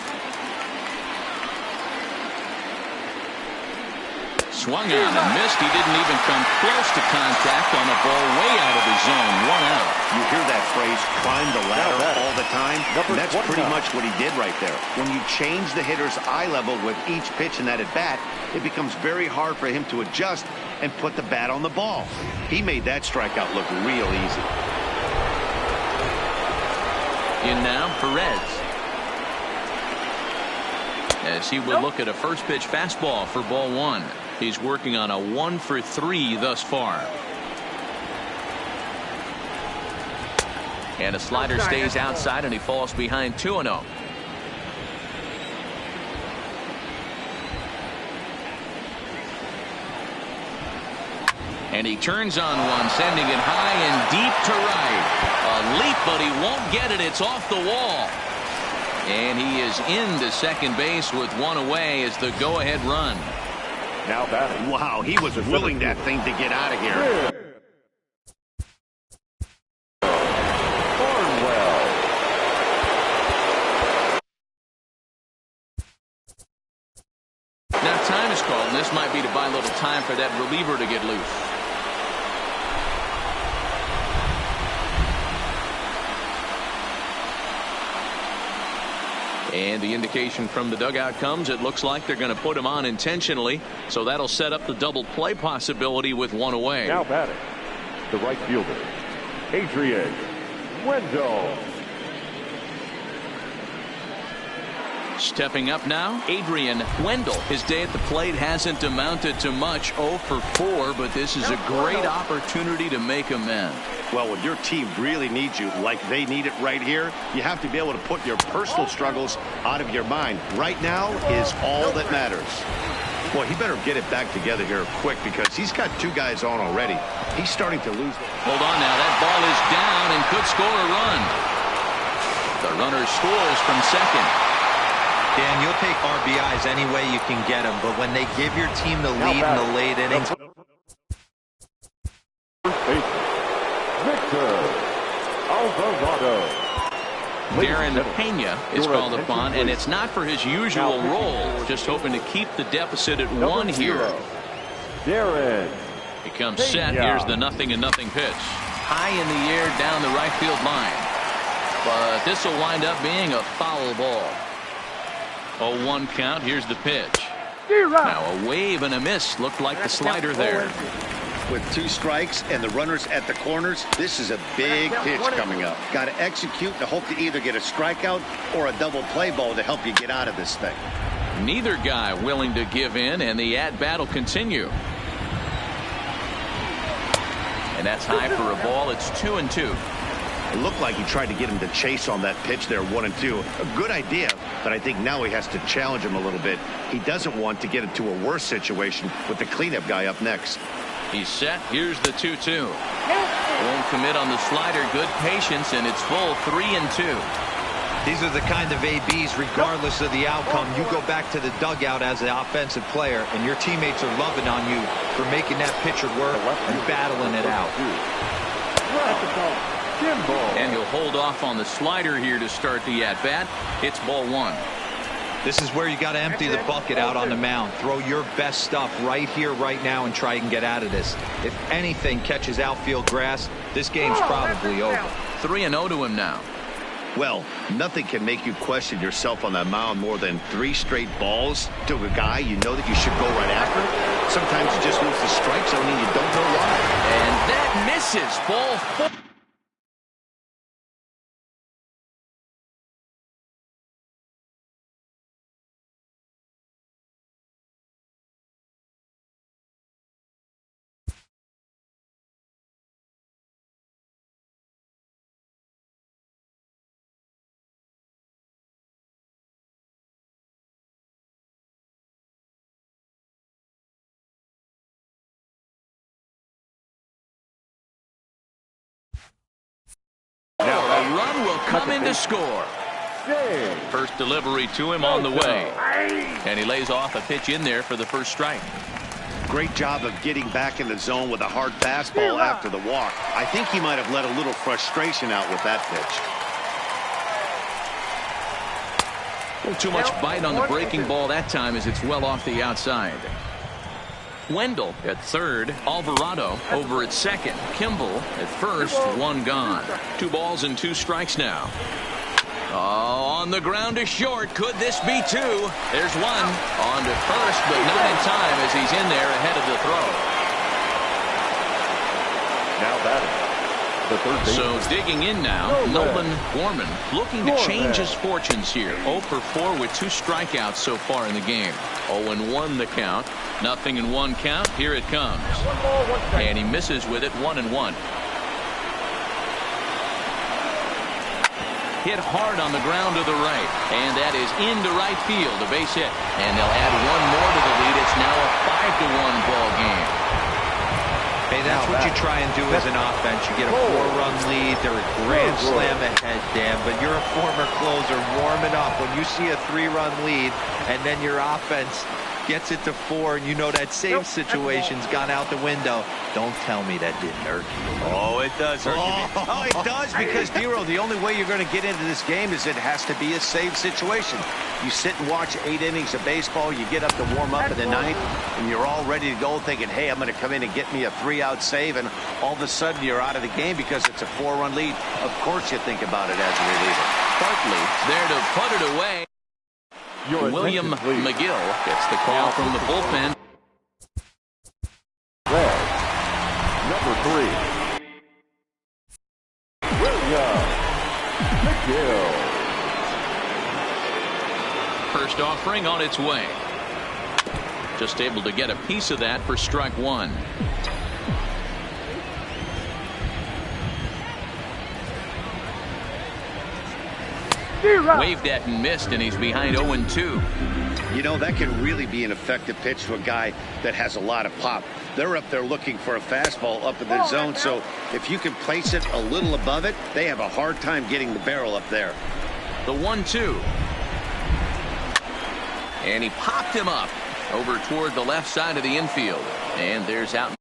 Swung on and missed. He didn't even come close to contact on a ball way out of the zone. 1 out. You hear that phrase, climb the ladder, all the time? And that's pretty much what he did right there. When you change the hitter's eye level with each pitch in that at bat, it becomes very hard for him to adjust and put the bat on the ball. He made that strikeout look real easy. In now, Perez. As he would look at a first pitch fastball for ball 1. He's working on a 1 for 3 thus far. And a slider stays outside, and he falls behind 2-0. And he turns on one, sending it high and deep to right. A leap, but he won't get it. It's off the wall. And he is into second base with 1 away as the go-ahead run. Now batting. Wow, he was willing that thing to get out of here. Now time is called, and this might be to buy a little time for that reliever to get loose. And the indication from the dugout comes, it looks like they're going to put him on intentionally. So that'll set up the double play possibility with 1 away. Now batting, the right fielder, Adrian Wendell. Stepping up now, Adrian Wendell. His day at the plate hasn't amounted to much, 0 for 4, but this is a great opportunity to make amends. Well, when your team really needs you like they need it right here, you have to be able to put your personal struggles out of your mind. Right now is all that matters. Well, he better get it back together here quick because he's got 2 guys on already. He's starting to lose. Hold on now. That ball is down and could score a run. The runner scores from second. Dan, you'll take RBIs any way you can get them, but when they give your team the lead in the late innings. Darren Pena is called upon, and it's not for his usual role, just hoping to keep the deficit at 1 here. Darren. He comes set. Here's the 0-0 pitch. High in the air down the right field line. But this will wind up being a foul ball. 0-1 count. Here's the pitch. Now a wave and a miss. Looked like the slider there. With 2 strikes and the runners at the corners, this is a big pitch coming up. Got to execute and hope to either get a strikeout or a double play ball to help you get out of this thing. Neither guy willing to give in, and the at-bat will continue. And that's high for a ball. It's 2-2. It looked like he tried to get him to chase on that pitch there, 1-2. A good idea, but I think now he has to challenge him a little bit. He doesn't want to get into a worse situation with the cleanup guy up next. He's set. Here's the 2-2. Won't commit on the slider. Good patience, and it's full 3-2. These are the kind of ABs, regardless of the outcome. You go back to the dugout as an offensive player, and your teammates are loving on you for making that pitcher work and battling it out. And he'll hold off on the slider here to start the at-bat. It's ball 1. This is where you got to empty the bucket out on the mound. Throw your best stuff right here, right now, and try and get out of this. If anything catches outfield grass, this game's probably over. 3-0 to him now. Well, nothing can make you question yourself on that mound more than 3 straight balls to a guy you know that you should go right after. Sometimes you just lose the strike zone and you don't know why. And that misses. Ball 4. A run will come in to score. First delivery to him on the way. And he lays off a pitch in there for the first strike. Great job of getting back in the zone with a hard fastball after the walk. I think he might have let a little frustration out with that pitch. Too much bite on the breaking ball that time as it's well off the outside. Wendell at third. Alvarado over at second. Kimball at first. 1 gone. 2 balls and 2 strikes now. Oh, on the ground to short. Could this be 2? There's 1. On to first, but not in time as he's in there ahead of the throw. Now batting. The third baseman. So digging in now, Nolan Gorman looking to change his fortunes here. 0 for 4 with 2 strikeouts so far in the game. 0-1 the count. 0-1 count. Here it comes. And he misses with it. 1-1. Hit hard on the ground to the right. And that is into right field. A base hit. And they'll add 1 more to the lead. It's now a 5-1 ball game. Hey, that's what you try and do as an offense. You get a 4-run lead. They're a grand slam ahead, Dan, but you're a former closer warming up. When you see a 3-run lead and then your offense gets it to 4 and you know that save situation's gone out the window, don't tell me that didn't hurt you. Oh, it does hurt you. Oh, it does, because, Bureau, the only way you're going to get into this game is it has to be a save situation. You sit and watch 8 innings of baseball, you get up to warm up in the 9th, and you're all ready to go thinking, hey, I'm going to come in and get me a 3-out save, and all of a sudden you're out of the game because it's a 4-run lead. Of course you think about it as a reliever. Bartley there to put it away. William McGill gets the call from the bullpen. Red, number 3. William McGill. First offering on its way. Just able to get a piece of that for strike 1. Waved at and missed, and he's behind 0-2. You know, that can really be an effective pitch to a guy that has a lot of pop. They're up there looking for a fastball up in the zone, so if you can place it a little above it, they have a hard time getting the barrel up there. The 1-2. And he popped him up over toward the left side of the infield. And there's out.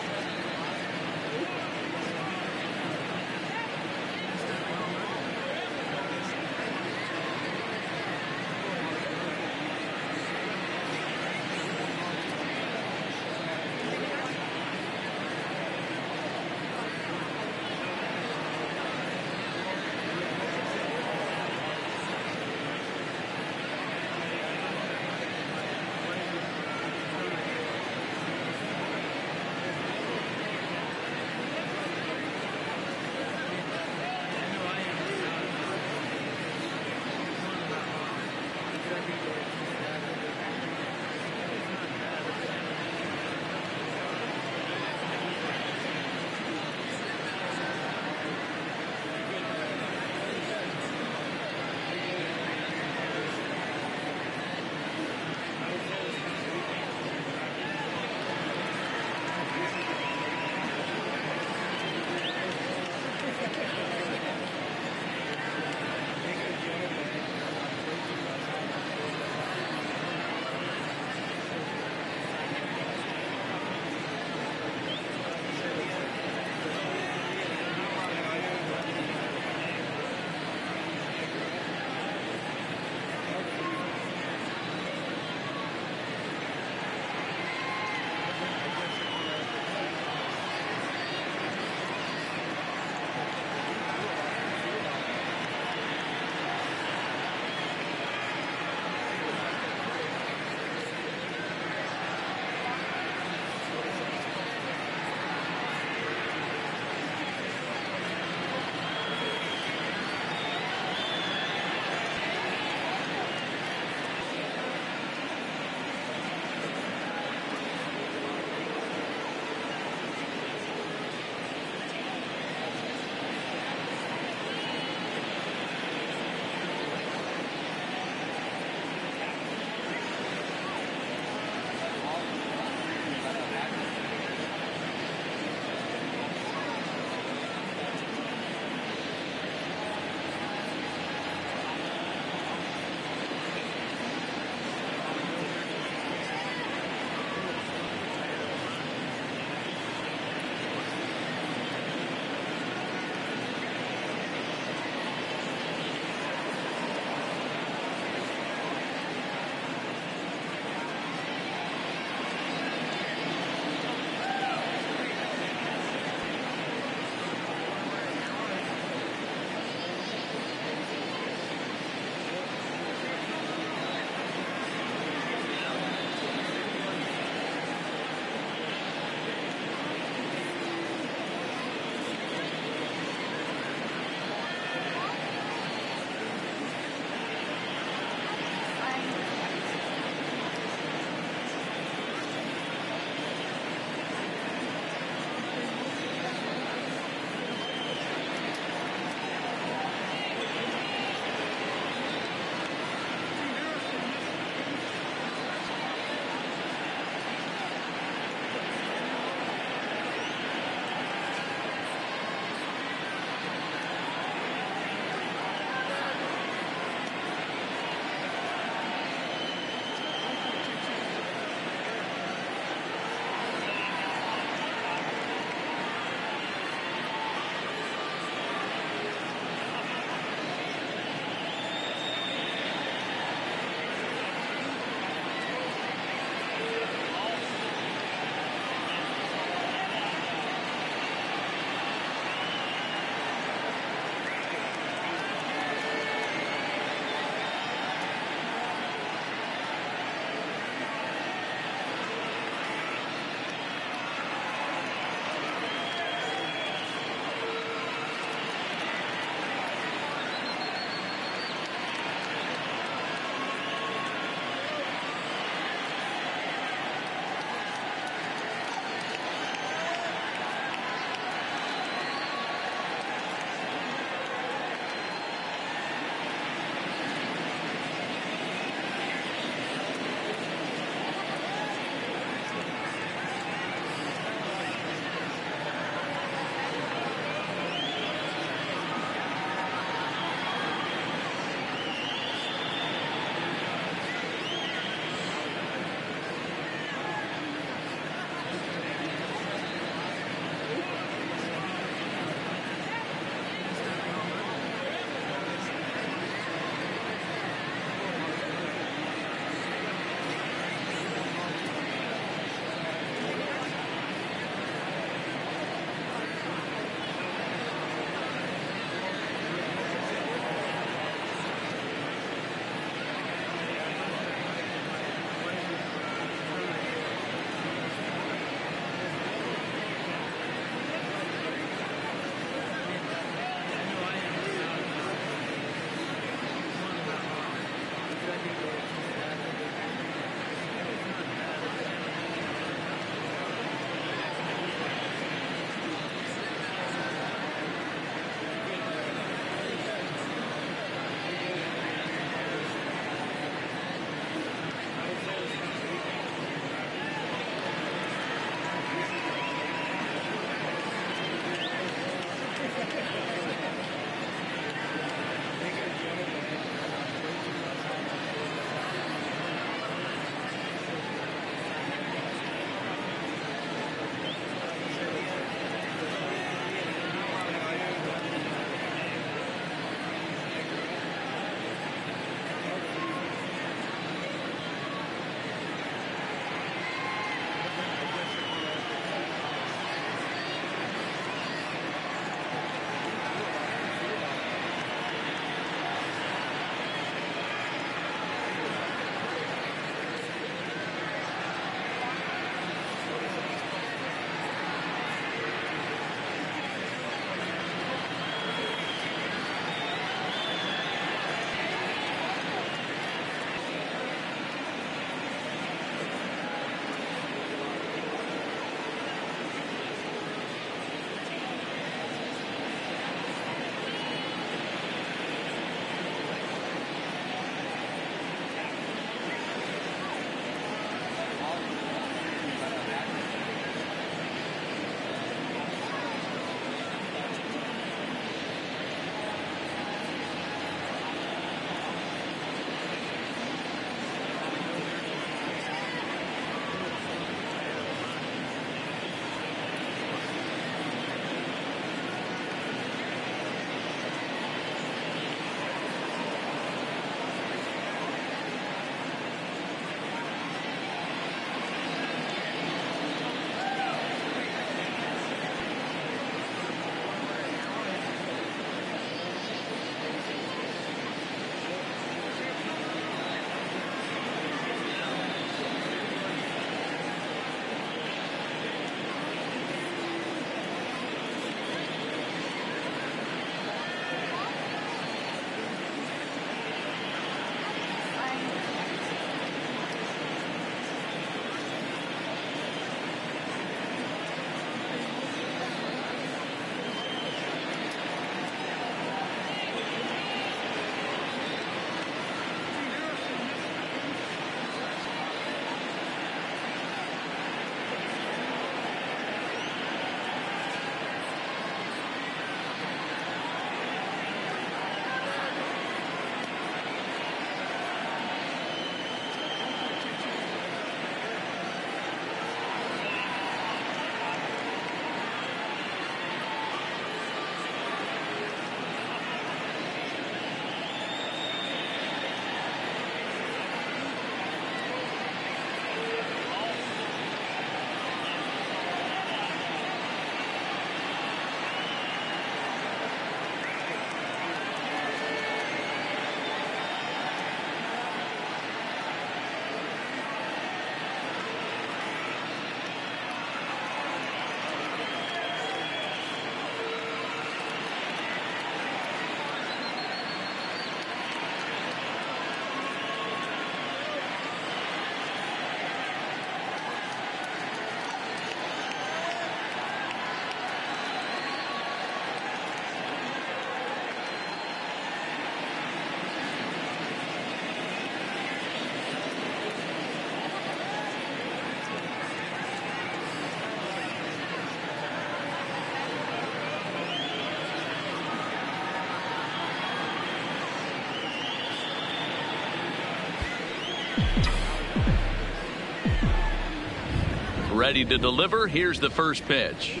Ready to deliver. Here's the first pitch.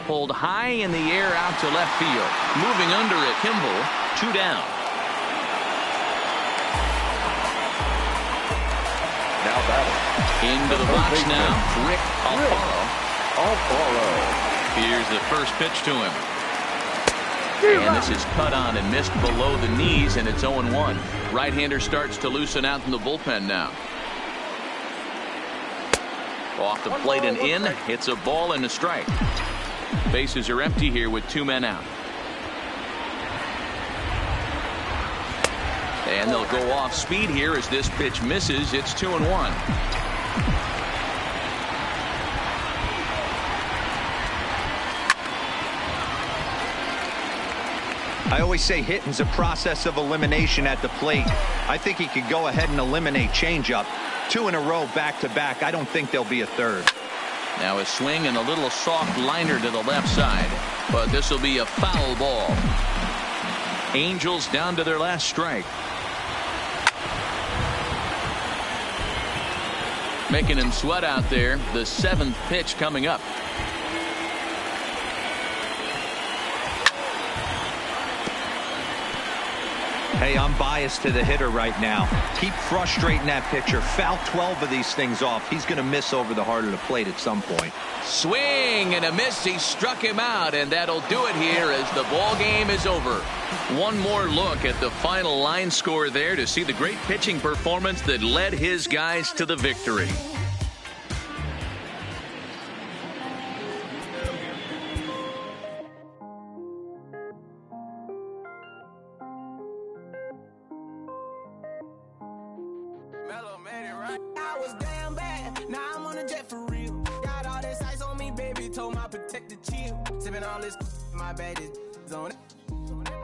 Pulled high in the air out to left field. Moving under it, Kimball. 2 down. Now batting. Into the box now, Rick Alfaro. Here's the first pitch to him. And this is cut on and missed below the knees, and it's 0-1. Right-hander starts to loosen out in the bullpen now. Off the plate and in. It's a ball and a strike. Bases are empty here with 2 men out. And they'll go off speed here as this pitch misses. It's 2-1. I always say hitting's a process of elimination at the plate. I think he could go ahead and eliminate changeup. 2 in a row back-to-back. I don't think there'll be a third. Now a swing and a little soft liner to the left side. But this will be a foul ball. Angels down to their last strike. Making him sweat out there. The 7th pitch coming up. Hey, I'm biased to the hitter right now. Keep frustrating that pitcher. Foul 12 of these things off. He's going to miss over the heart of the plate at some point. Swing and a miss. He struck him out, and that'll do it here as the ball game is over. One more look at the final line score there to see the great pitching performance that led his guys to the victory. I was damn bad, now I'm on a jet for real. Got all this ice on me, baby, told my protector chill. Sipping all this, my bad is on it.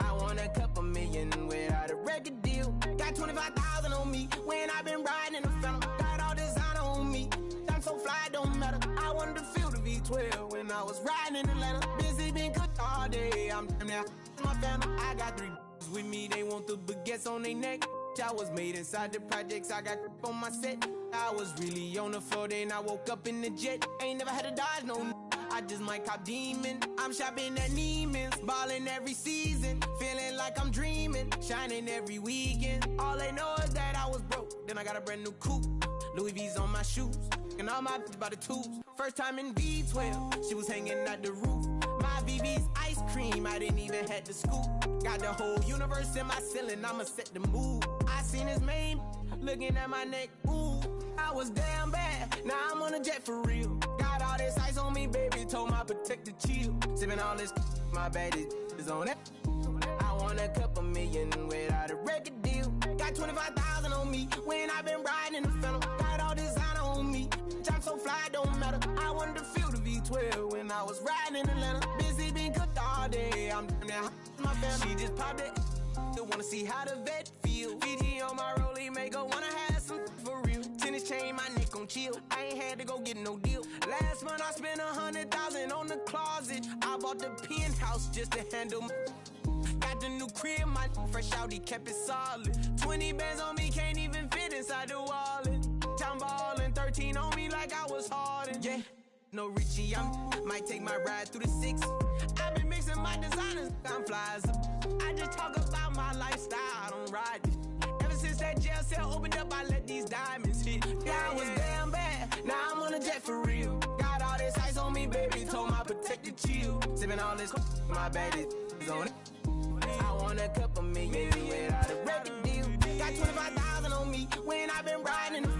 I want a couple million without a record deal. Got 25,000 on me when I've been riding in the phantom. Got all designer on me, I'm so fly, don't matter. I wanted to feel the V12 when I was riding in Atlanta. Busy been cooked all day, I'm now my phantom. I got 3 with me, they want the baguettes on their neck. I was made inside the projects, I got on my set. I was really on the floor, then I woke up in the jet. Ain't never had to dodge no. I just might cop demon. I'm shopping at Neiman's, balling every season, feeling like I'm dreaming, shining every weekend. All they know is that I was broke, then I got a brand new coupe. Louis V's on my shoes, and all my by the tubes. First time in V12, she was hanging at the roof. My VV's ice cream, I didn't even have to scoop. Got the whole universe in my ceiling, I'ma set the mood. I seen his main, looking at my neck, ooh. I was damn bad, now I'm on a jet for real. Got all this ice on me, baby, told my protector chill. Sipping all this, my bad is on it. I want a couple million without a record deal. Got 25,000 on me when I've been riding in the phantom. Got all designer on me, I'm so fly, don't matter. I wanted to feel the V12 when I was riding in Atlanta. Busy been cooked all day, I'm now my family. She just popped it, still wanna see how the vet feel. Fiji on my rollie, make her wanna have some for real. Tennis chain, my neck on chill. I ain't had to go get no deal. Last month I spent 100,000 on the closet. I bought the penthouse just to handle. Got the new crib, my fresh out, he kept it solid. 20 bands on me, can't even fit inside the wallet. Town ballin', 13 on me like I was Harden. Yeah, no Richie, might take my ride through the 6. I've been mixing my designers, I'm flies. I just talk about my lifestyle, I don't ride it. Ever since that jail cell opened up, I let these diamonds hit. Yeah, I was damn bad, now I'm on a jet for real. Got all this ice on me, baby, told my protector chill. Sipping all this, my bad is on it. I want a couple million without a record deal. Got 25,000 on me when I've been riding in the